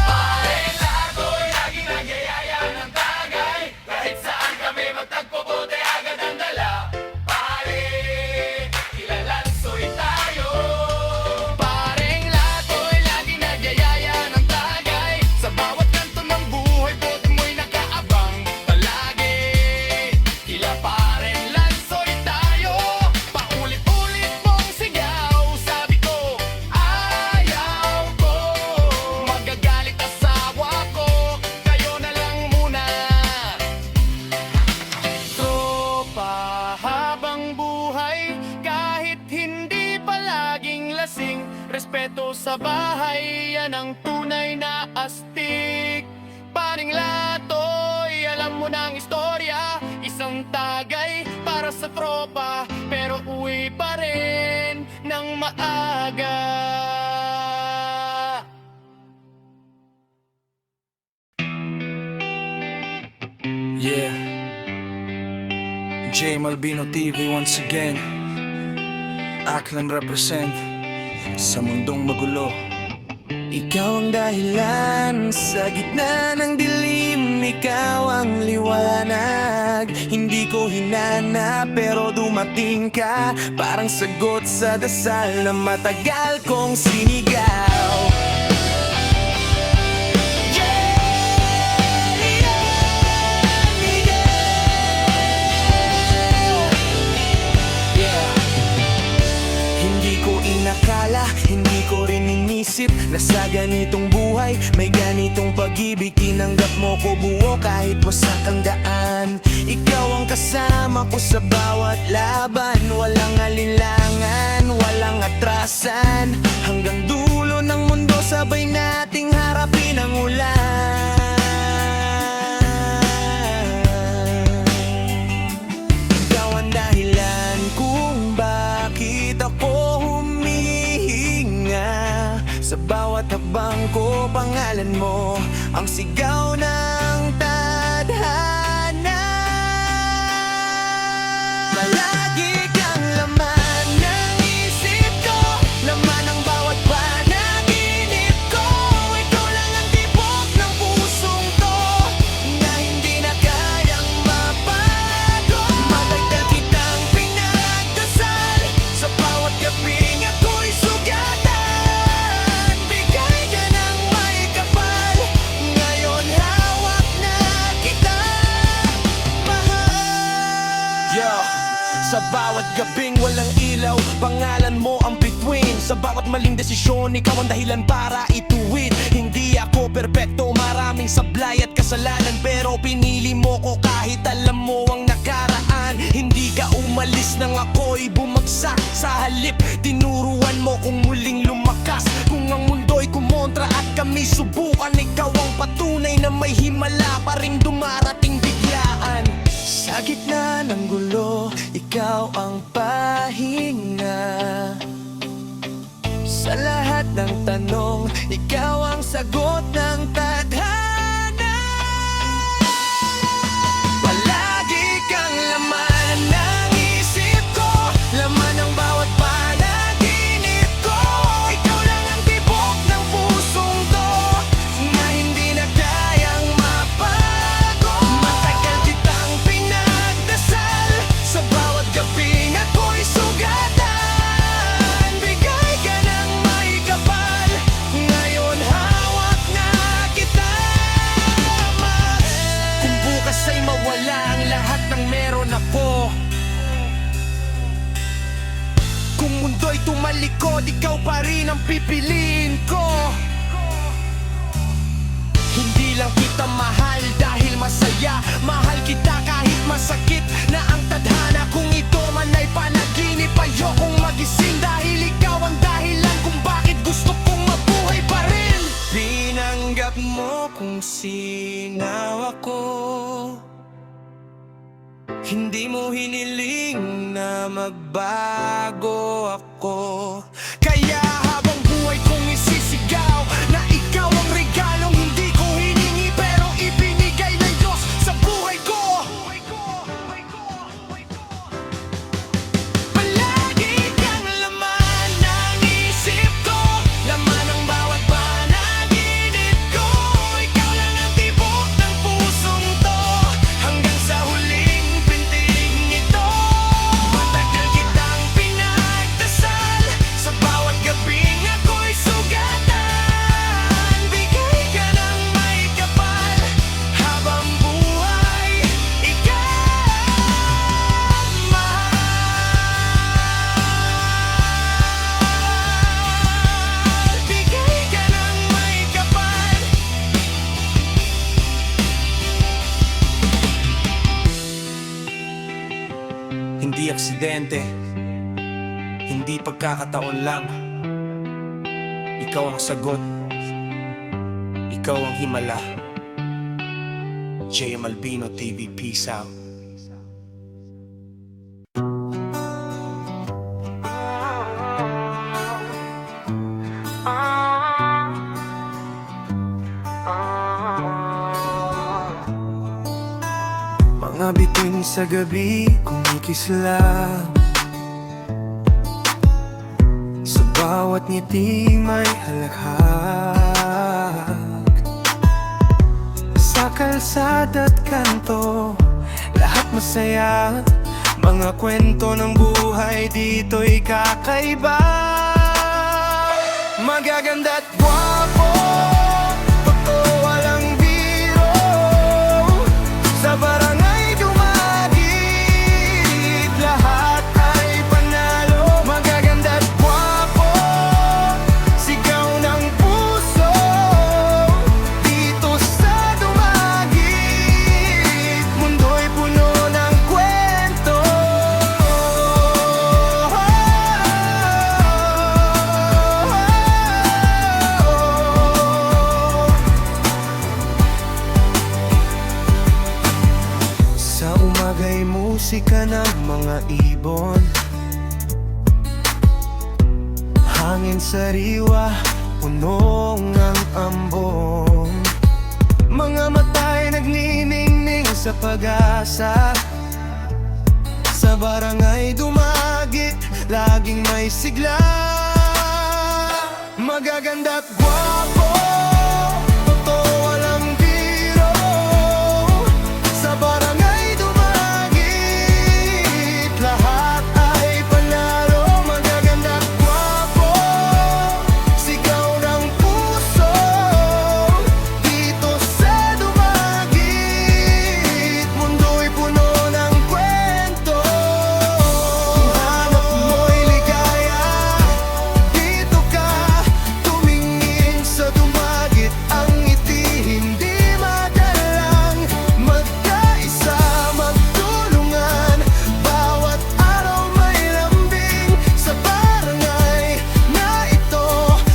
Pareng Latoy, laging nagyayaya ng tagay. Kahit saan kami magtagpo, bote agad ang dala. Pare, kilalansoy tayo. Pareng Latoy, laging nagyayaya ng tagay. Sa bawat kanto ng buhay, bote mo'y nakaabang palagi. Kila pareng lansoy tayo, paulit-ulit mong sigaw, sabi ko, ayaw ko. Magagalit asawa ko, kayo na lang muna. Tropa habang buhay, kahit hindi palaging lasing. Respeto sa bahay, yan ang tunay na astig. Paring Latoy, alam mo ng istorya. Isang tagay para sa tropa, pero uwi pa rin ng maaga. Yeah, J Malbino TV once again. Aklan represent sa mundong magulo. Ikaw ang dahilan sa gitna ng dilim. Ikaw ang liwanag, hindi ko hinanap pero dumating ka. Parang sagot sa dasal na matagal kong sinigaw. isip na sa ganitong buhay may ganitong pag-ibig. Tinanggap mo ko buo kahit wasak ang daan. Ikaw ang kasama ko sa bawat laban. Walang alinlangan, walang atrasan. Hanggang dulo ng mundo sabay nating harapin ang ulan. Ikaw ang dahilan kung bakit ako humihinga. Sa bawat habang ko pangalan mo ang sigaw ng tadhana. Palagi kang laman ng isip ko, laman ng bawat panaginip ko. Ikaw lang ang tibok ng pusong to na hindi na kayang mapago. Matagal kitang pinagdasal, sa bawat gabing ako'y sugatan. Bigay ka ng may kapal, ngayon hawak na kita, mahal. Yo, sa bawat gabing walang ilaw, pangalan mo ang bituin. Sa bawat maling desisyon, ikaw ang dahilan para ituwid. Hindi ako perpekto, maraming sablay at kasalanan, pero pinili mo ko kahit alam mo ang nakaraan. Hindi ka umalis nang ako'y bumagsak. Sa halip, tinuruan mo kung muling lumakas. Kung ang mundo'y kumontra at kami subukan, ikaw ang patunay na may himala pa ring dumarating biglaan. Sa gitna ng gulo, ikaw ang pahinga. Sa lahat ng tanong, ikaw ang sagot ng tadhana. Palagi kang laman ng isip ko, laman ng bawat panaginip ko. Ikaw lang ang tibok ng pusong to na hindi na kayang mapago. Matagal kitang pinagdasal, sa bawat gabing ako'y sugatan. Bigay ka ng may kapal, ngayon hawak na kita, mahal. Kung bukas ay mawala ang lahat ng meron ako, kung mundo'y tumalikod, ikaw pa rin ang pipiliin ko. Hindi lang kita mahal dahil masaya, mahal kita kahit masakit na ang tadhana. Kung ito man ay panaginip, ayokong magising, dahil ikaw ang dahilan kung bakit gusto kong mabuhay pa rin. Pinanggap mo kung sino ako, hindi mo hiniling na magbago ako. Kaya habang buhay kong isisigaw na ikaw ang regalong hindi ko hiningi, pero ibinigay ng Diyos sa buhay ko. Palagi kang laman ng isip ko, laman ng bawat panaginip ko. Ikaw lang ang tibok ng pusong to hanggang sa huling pintig nito. Matagal kitang pinagdasal, sa bawat gabing ako'y sugatan. Bigay ka ng may kapal, habang buhay ikaw, mahal. Bigay ka ng may kapal. Hindi aksidente, hindi pagkakataon lang. Ikaw ang sagot, ikaw ang himala. JM Albino TV, peace out. Mga bituin sa gabi, kumikislam. Sa bawat ngiti may halakhak. Sa kalsada at kanto, lahat masaya. Mga kwento ng buhay dito'y kakaiba. Magaganda at gwapo, totoo walang biro. Sa barangay dumagit, lahat ay panalo. Magaganda at gwapo, sigaw ng sariwa, punong ng ambon. Mga mata'y nagniningning sa pag-asa. Sa barangay dumagit, laging may sigla. Magaganda't gwapo, totoo walang biro. Sa barangay dumagit, lahat ay panalo. Magaganda't gwapo, sigaw ng puso. Dito sa dumagit, mundo'y puno ng kwento. Kung hanap mo'y ligaya, dito ka tumingin sa dumagit. Ang ngiti hindi madalang, magkaisa, magtulungan. Bawat araw may lambing sa barangay na ito.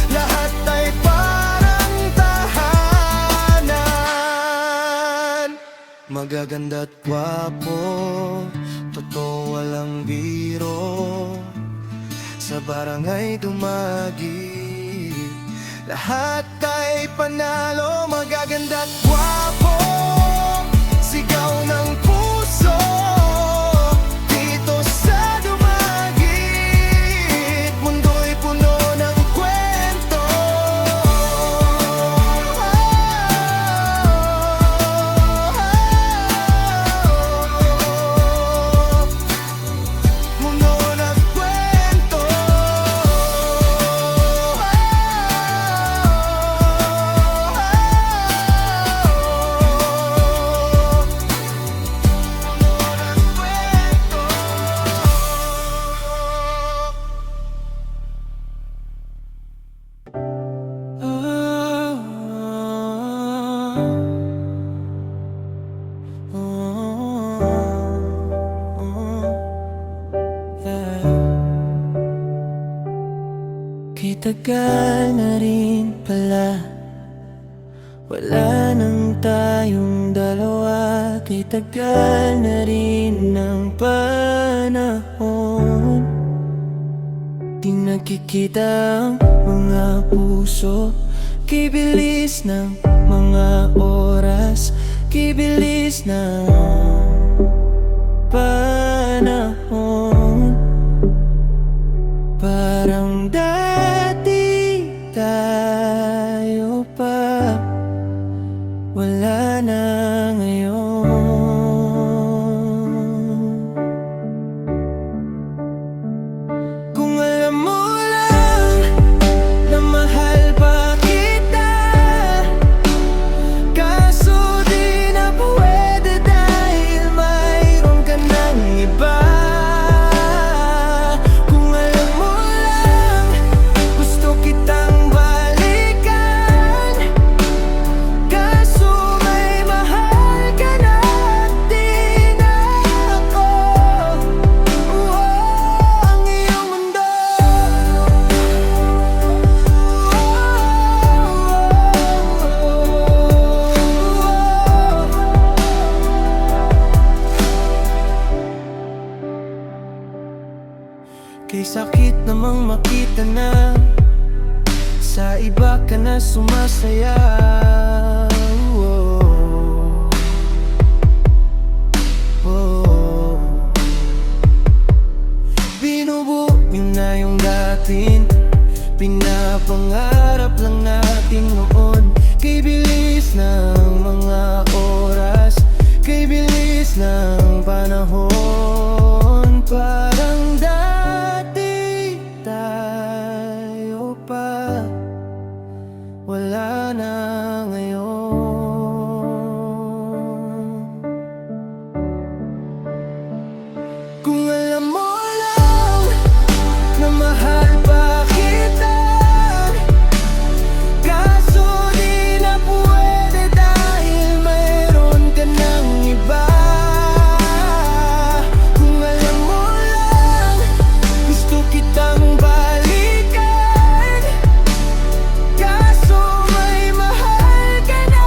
Lahat ay parang tahanan. Magaganda't gwapo, totoo walang biro. Sa barangay dumagit, lahat ay panalo. Magaganda't gwapo, sigaw ng puso. Dito sa dumagit, mundo'y puno ng kwento. Puno ng kwento. Tagal na rin pala, wala nang tayong dalawa. Kay tagal na rin ng panahon, di nakikita ang mga puso. Kay bilis ng mga oras, kay bilis ng panahon. Parang dati tayo pa, wala na ngayon. Kung alam mo lang na mahal pa kita, kaso di na pwede dahil mayroon ka ng iba. Kay sakit namang makita na sa iba ka na sumasaya. Binubuo na yung dating pinapangarap lang natin noon. Kay bilis ng mga oras, kay bilis ng panahon. Parang dati tayo pa, wala na ngayon. Kung alam mo lang na mahal pa kita, kaso di na pwede dahil mayroon ka ng iba. Kung alam mo lang, gusto kitang balikan, kaso may mahal ka na.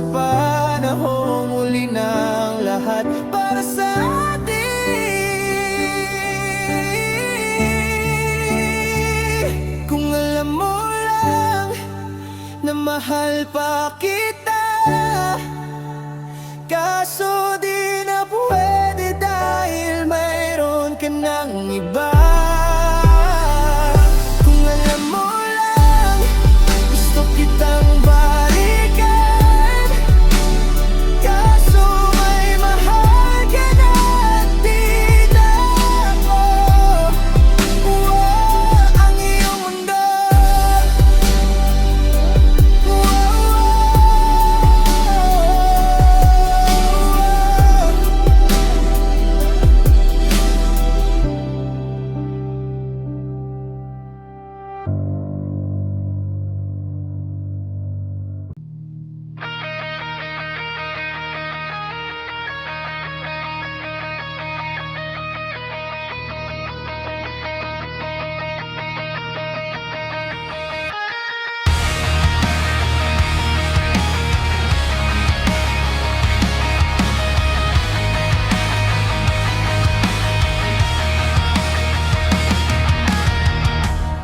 panahong uli ng lahat para sa atin. Kung alam mo lang na mahal pa kita, kaso di na pwede dahil mayroon ka ng iba. Kung alam mo lang, gusto kitang balikan, kaso may mahal ka na at di na ako. Ang iyong mundo.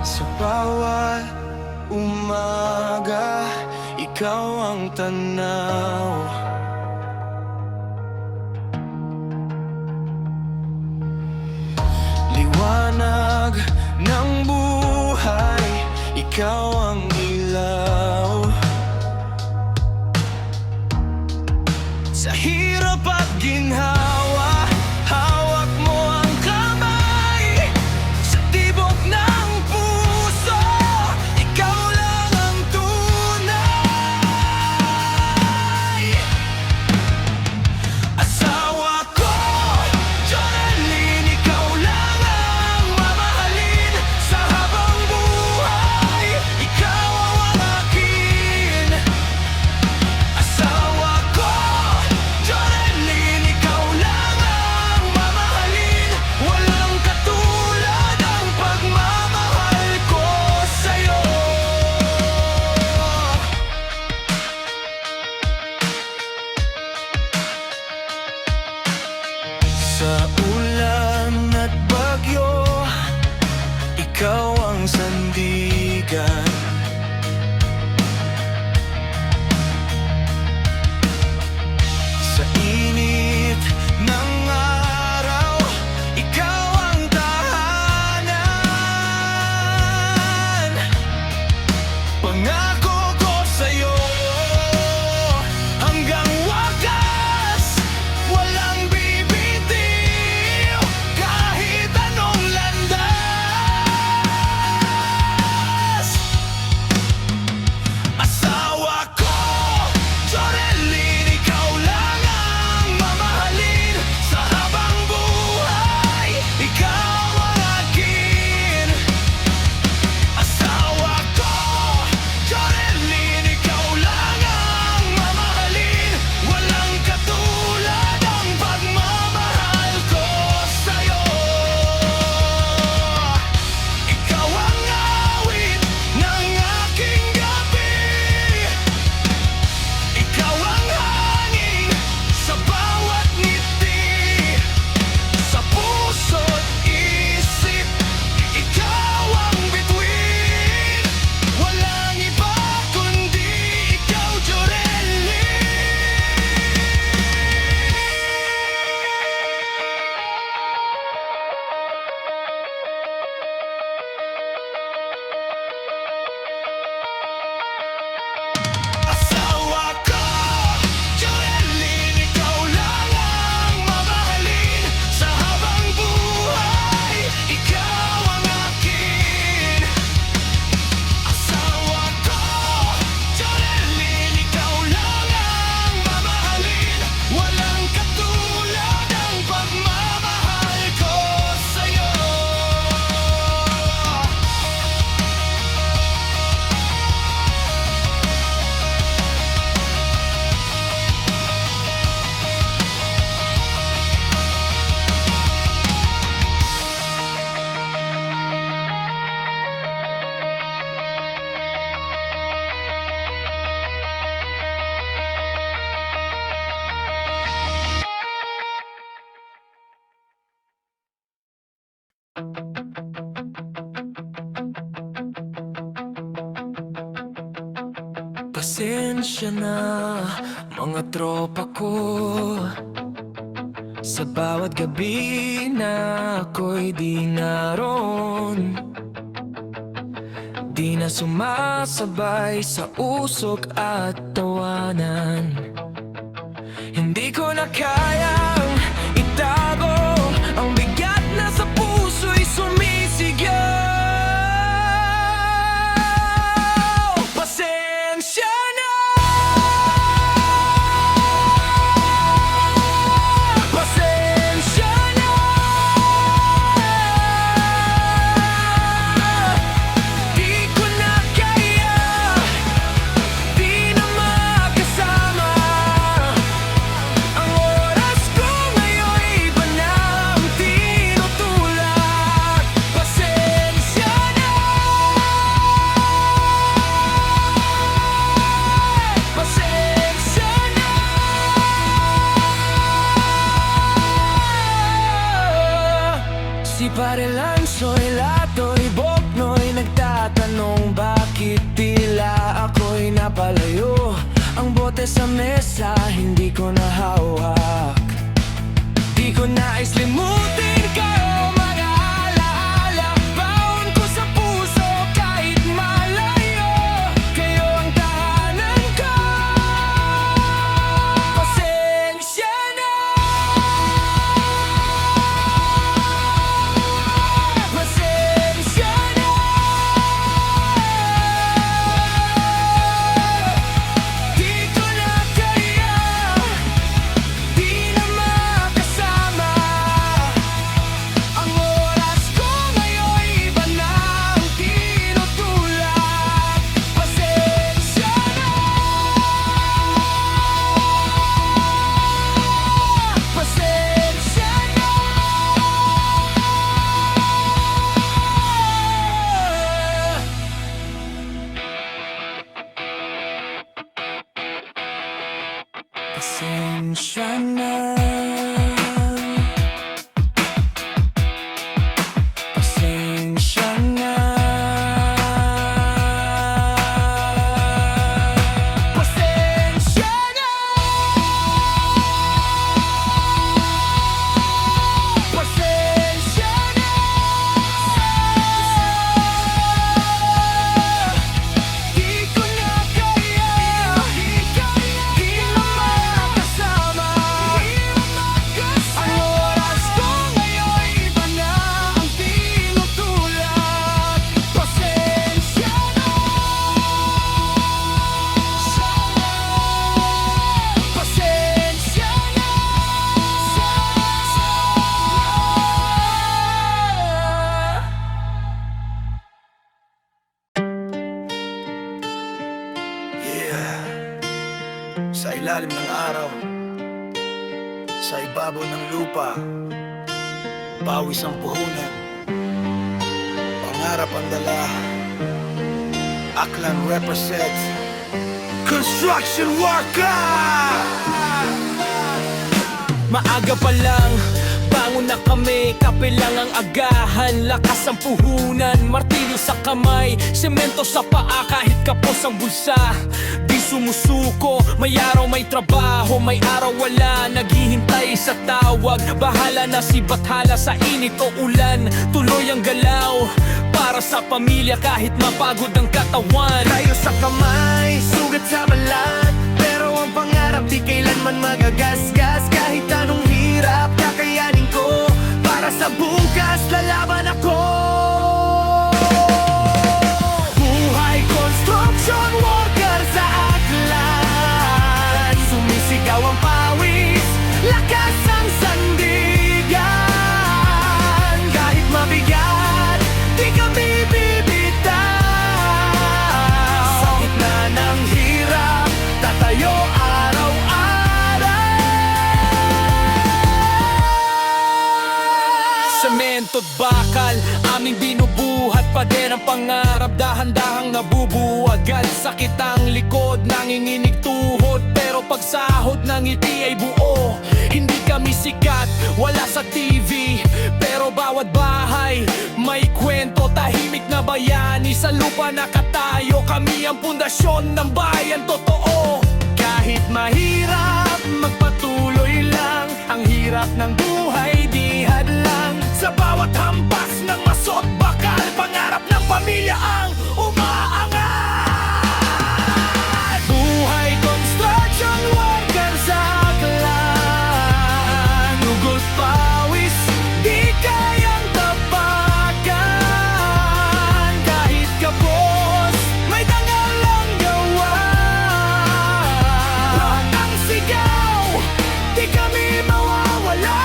Sa bawat umaga, ikaw ang tanaw. Liwanag ng buhay, ikaw ang ilaw. Sa hirap at ginhawa, hawak mo ang kamay. Sa tibok ng puso, ikaw lang ang tunay. Asawa ko, Jonalyn, ikaw lang ang mamahalin. Sa habang buhay, ikaw ang akin. Asawa ko, Jonalyn, ikaw lang ang mamahalin. Walang katulad ang pagmamahal ko sa'yo. Sa ulan at bagyo, ikaw ang sandigan. Sa init ng araw, ikaw ang tahanan. Pangako ko sa'yo, hanggang wakas, walang bibitiw, kahit anong landas. Asawa ko, Jonalyn, ikaw lang ang mamahalin. Sa habang buhay, ikaw ang akin. Asawa ko, Jonalyn, Pasensya na mga tropa ko, sa bawat gabi na ako'y di naroon, di na sumasabay sa usok at tawanan. Hindi ko na kayang itago ang bigat na sa puso'y sumisigaw. Pasensya na, pasensya na, di ko na kaya, di na makasama. Ang oras ko ngayon'y iba na ang tinutulak. Pasensya na, pasensya na. Si Pare Lanzo'y Lato'y Bokno'y nagtatanong bakit tila ako'y napalayo. Ang bote sa mesa hindi ko nahawak, di ko nais limutin kayo mga alaala. Baon ko sa puso kahit malayo, kayo ang tahanan ko. Pasensya na, pasensya na, di ko na kaya, di na makasama. Ang oras ko ngayon'y iba na ang tinutulak. Pasensya na, pasensya na. Pasensya na, pasensya na, pasensya na, pasensya na, di ko na kaya, di na makasama. Ang oras ko ngayon'y iba na ang tinutulak. Pasensya na, pasensya na. Yeah. Sa ilalim ng araw, sa ibabaw ng lupa, pawis ang puhunan, pangarap ang dala. Aklan represent construction worker. Maaga pa lang, bangon na kami, kape lang ang agahan. Lakas ang puhunan, martilyo sa kamay, semento sa paa kahit kapos ang bulsa. Di sumusuko, may araw may trabaho, may araw wala, naghihintay sa tawag. Bahala na si Bathala sa init o ulan, tuloy ang galaw para sa pamilya kahit mapagod ang katawan. Tayo sa kamay, sugat sa balat, pero ang pangarap di kailanman magagasgas. Kahit anong hirap, kakayanin ko, para sa bukas lalaban ako. Buhay construction worker sa Aklan, sumisigaw ang pawis, lakas ang sandigan. Kahit mabigat, di kami bibitaw. Sa gitna ng hirap, tatayo araw-araw. Semento't bakal, aming binubuhat pa din ang pangarap, dahan-dahang nabubuwag. Sakit ang likod, nanginginig tuhod, pero pagsahod ng ngiti ay buo. Hindi kami sikat, wala sa TV, pero bawat bahay may kwento. Tahimik na bayani, sa lupa nakatayo, kami Kami ang pundasyon ng bayan totoo. Kahit mahirap, magpatuloy lang. Ang hirap ng buhay di hadlang. Sa bawat hampas ng masot bakal, pangarap ng pamilya ang umaangat. Buhay construction worker sa Aklan. Hugot pawis, di kayang tapakan. Kahit kapos, may dangal ang gawa. Batang sigaw, di kami mawawala.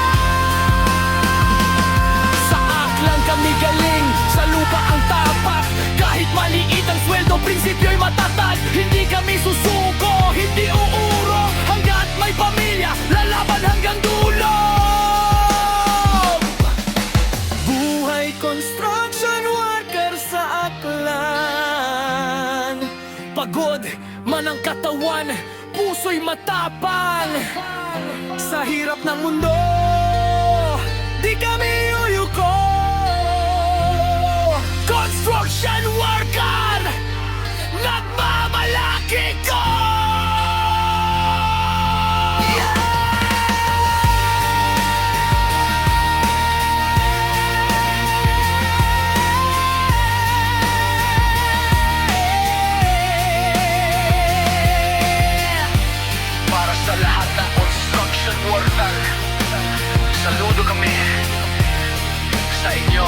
Sa Aklan kami galing, sa lupa ang tapak. Kahit maliit ang sweldo, prinsipyo'y matatag. Hindi kami susuko, hindi uuro. Hanggat may pamilya, lalaban hanggang dulo. Buhay construction worker sa Aklan. Pagod man ang katawan, puso'y matapang. Sa hirap ng mundo, di kami uyuko. Construction worker, nagmamalaki ko. Para sa lahat ng construction worker, saludo kami sa inyo.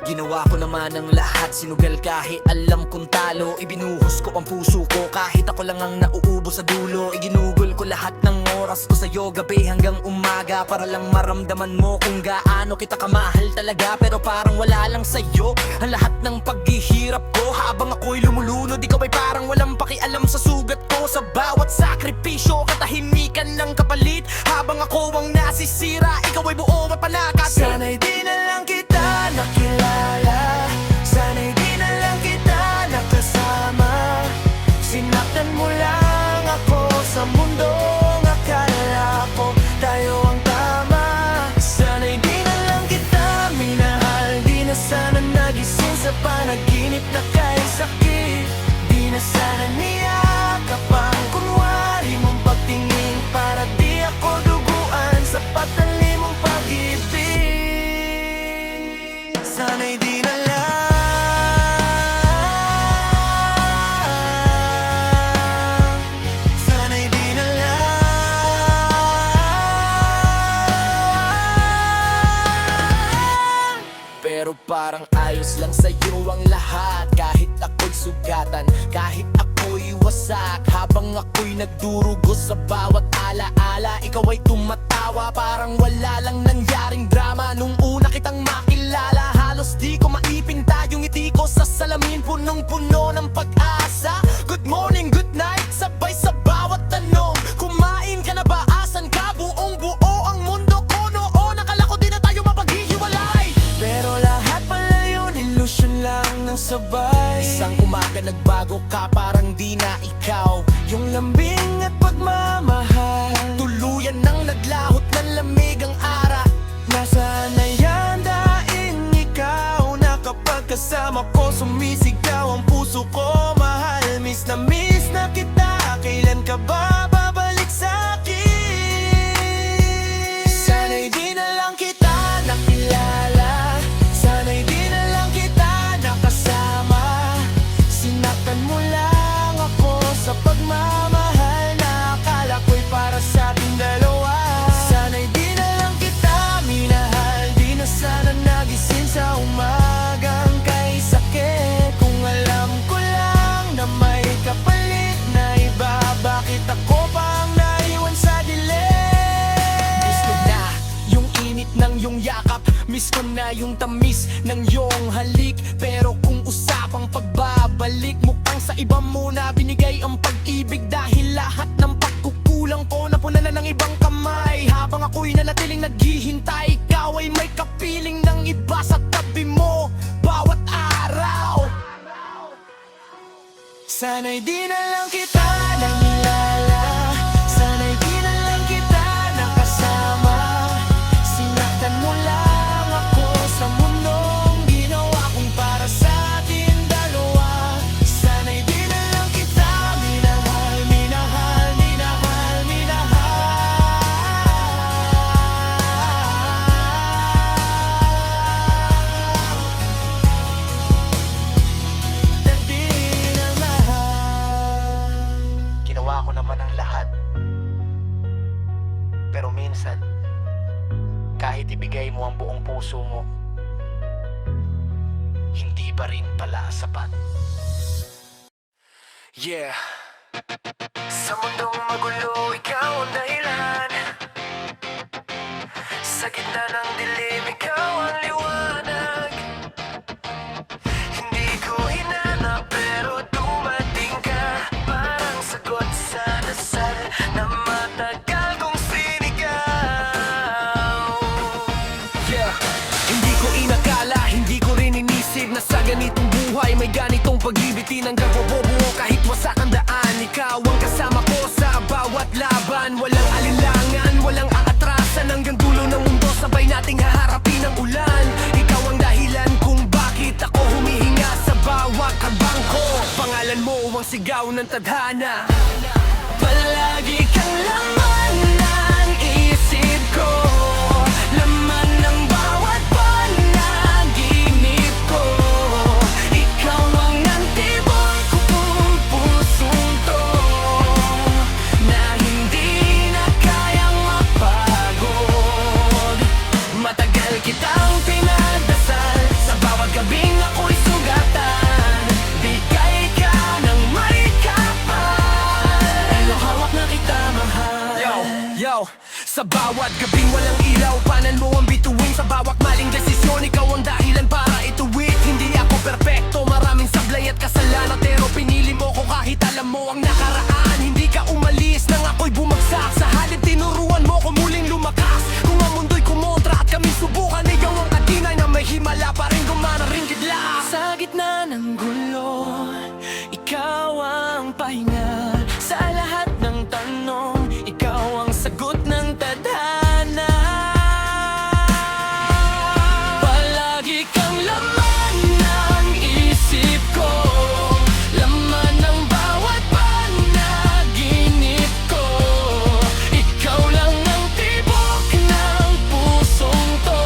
Ginawa ko naman ang lahat, sinugal kahit alam kong talo. Ibinuhos ko ang puso ko kahit ako lang ang nauubo sa dulo. Iginugol ko lahat ng oras ko sa'yo, gabi hanggang umaga, para lang maramdaman mo kung gaano kita kamahal talaga. Pero parang wala lang sa'yo ang lahat ng paghihirap ko. Habang ako'y lumulunod, ikaw ay parang walang pakialam sa sugat ko. Sa bawat sakripisyo, katahimikan ng kapalit. Habang ako ang nasisira, ikaw ay buo at panakat. Sana'y di na lang kita nakilala, sana'y di na lang kita nakasama. Sinaktan mo lang ako sa mundong akala ko tayo ang tama. Sana'y di na lang kita minahal, di na sana nagising sa panaginip na kay sakit. Di na sana niyakap ang kunwari mong pagtingin, para di ako duguan sa patali mong pag-ibig. Sana'y di na lang, sana'y di na lang. Pero parang ayos lang sa'yo ang lahat. Kahit ako'y sugatan, kahit ako'y wasak. Habang ako'y nagdurugo sa bawat alaala, ikaw ay tumatawa, parang wala lang nangyaring drama. Nung una kitang makilala, halos di ko maipinta yung ngiti ko sa salamin, punong-puno ng pag-asa. Good morning, good night, sabay sa bawat tanong. Kumain ka na ba? Asan ka? Buong-buo ang mundo ko noon. Akala ko di na tayo mapaghihiwalay, pero lahat pala yun, illusion lang ng sabay. Isang umaga nagbago ka, parang di na ikaw. Yung lambing at pagmamahal, tuluyan nang naglahot ng lamig ang ara. Nasaan na yan, daing ikaw, na kapag kasama ko sumisigaw ang puso ko. Mahal, miss na kita, kailan ka ba babalik sa'kin? Sana'y di na lang kita nakilala, sana'y di na lang kita nakasama. Sinaktan mo lang ako sa pagmamahal, na akala ko'y para sa ating dalawa. Sana'y di na lang kita minahal, di na sana nagising sa umagang kay sakit. Kung alam ko lang na may kapalit na iba, bakit ako pa ang naiwan sa dilim? Miss ko na yung init ng iyong yakap, miss ko na yung tamis ng iyong halik. Pero kung usapan iba mo na binigay ang pag-ibig. Dahil lahat ng pagkukulang ko napuna na ng ibang kamay. Habang ako'y nanatiling naghihintay, ikaw ay may kapiling ng iba sa tabi mo bawat araw. Sana'y di na lang kita nakilala, sana'y di na lang kita nakasama. Sinaktan mo lang ako sa mundong ginawa kong para sa atin dalawa. Sana'y di na lang kita minahal, minahal, minahal, minahal. At di na mahal. Ginawa ko naman ang lahat. Pero minsan, kahit ibigay mo ang buong puso mo, hindi pa rin pala sapat. Yeah. Sa mundong magulo, ikaw ang dahilan. Sa gitna ng dilim, ikaw ang liwanag. Hindi ko hinanap pero dumating ka, parang sagot sa dasal na matagal kong sinigaw. Yeah. Hindi ko inakala, hindi ko rin inisip na sa ganitong buhay may ganitong pagbibitin hanggang bobobuo kahit wasak ang daan. Ikaw ang kasama ko sa bawat laban, walang alinlangan, walang aatrasan. Hanggang dulo ng mundo sabay nating haharapin ang ulan. Ikaw ang dahilan kung bakit ako humihinga sa bawat hakbang ko. Pangalan mo ang sigaw ng tadhana. Palagi kang laman ng isip ko, laman ng bawat panaginip ko. Ikaw ang nantibok kong pusong to, na hindi na kayang mapagod. Matagal kitang pinagdasal, sa bawat gabing ako'y sugatan. Bigay ka ng may kapal, ano hawak na kita mahal. Yo, sa bawat gabing walang ilaw, panan mo ang bituin. Sa bawat maling desisyon, ikaw ang dahilan para ituwid. Hindi ako perpekto, maraming sablay at kasalanan, pero pinili mo ko kahit alam mo ang nakaraan. Hindi ka umalis nang ako'y bumagsak, sa halip tinuruan mo ko muling lumakas. Kung ang mundo'y kumontra at kami subukan, ikaw ang katinay na may himala pa rin gumana rin kidlat. Sa gitna ng gulo, ikaw ang pahinga. Sa lahat ng tanong, ikaw ang sagot ng tadhana. Palagi kang laman ng isip ko, laman ng bawat panaginip ko. Ikaw lang ang tibok ng pusong to,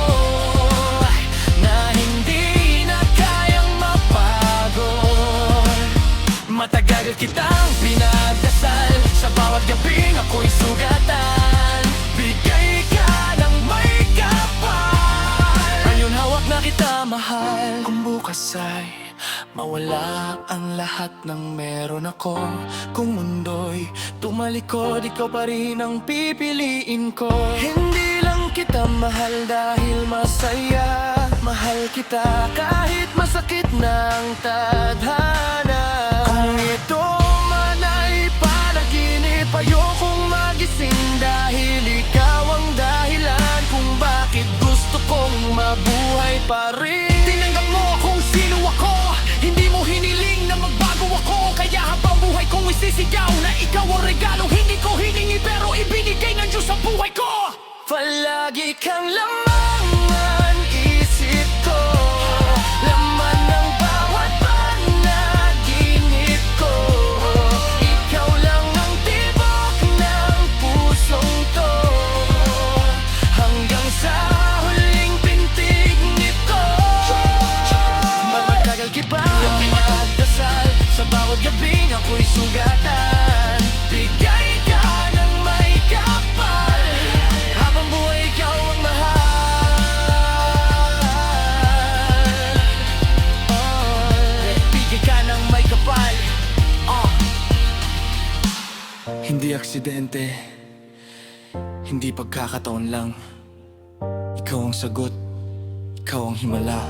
na hindi na kayang mapagod. Matagal kitang pinagdasal, sa bawat gabing ako'y sugatan. Bigay ka ng may kapal, ngayon hawak na kita mahal. Kung bukas ay mawala ang lahat ng meron ako, kung mundo'y tumalikod, ikaw pa rin ang pipiliin ko. Hindi lang kita mahal dahil masaya, mahal kita kahit masakit ng tadhana. Kung ito man ay panaginip, ayokong magising dahil ikaw ang dahilan kung bakit gusto kong mabuhay pa rin. Tinanggap mo kung sino ako, hindi mo hiniling na magbago ako. Kaya habang buhay kong isisigaw na ikaw ang regalo, hindi ko hiningi pero ibinigay ng Diyos sa buhay ko. Palagi kang laman isip ko, laman ng bawat panaginip ko. Ikaw lang ang tibok ng pusong to, hanggang sa huling pintig nito. Matagal kitang magdasal, sa bawat gabing ako'y sugatan. Bigay ka ng may kapal, habang buhay ikaw ang mahal. Bigay ka ng may kapal. Hindi aksidente, hindi pagkakataon lang. Ikaw ang sagot, ikaw ang himala.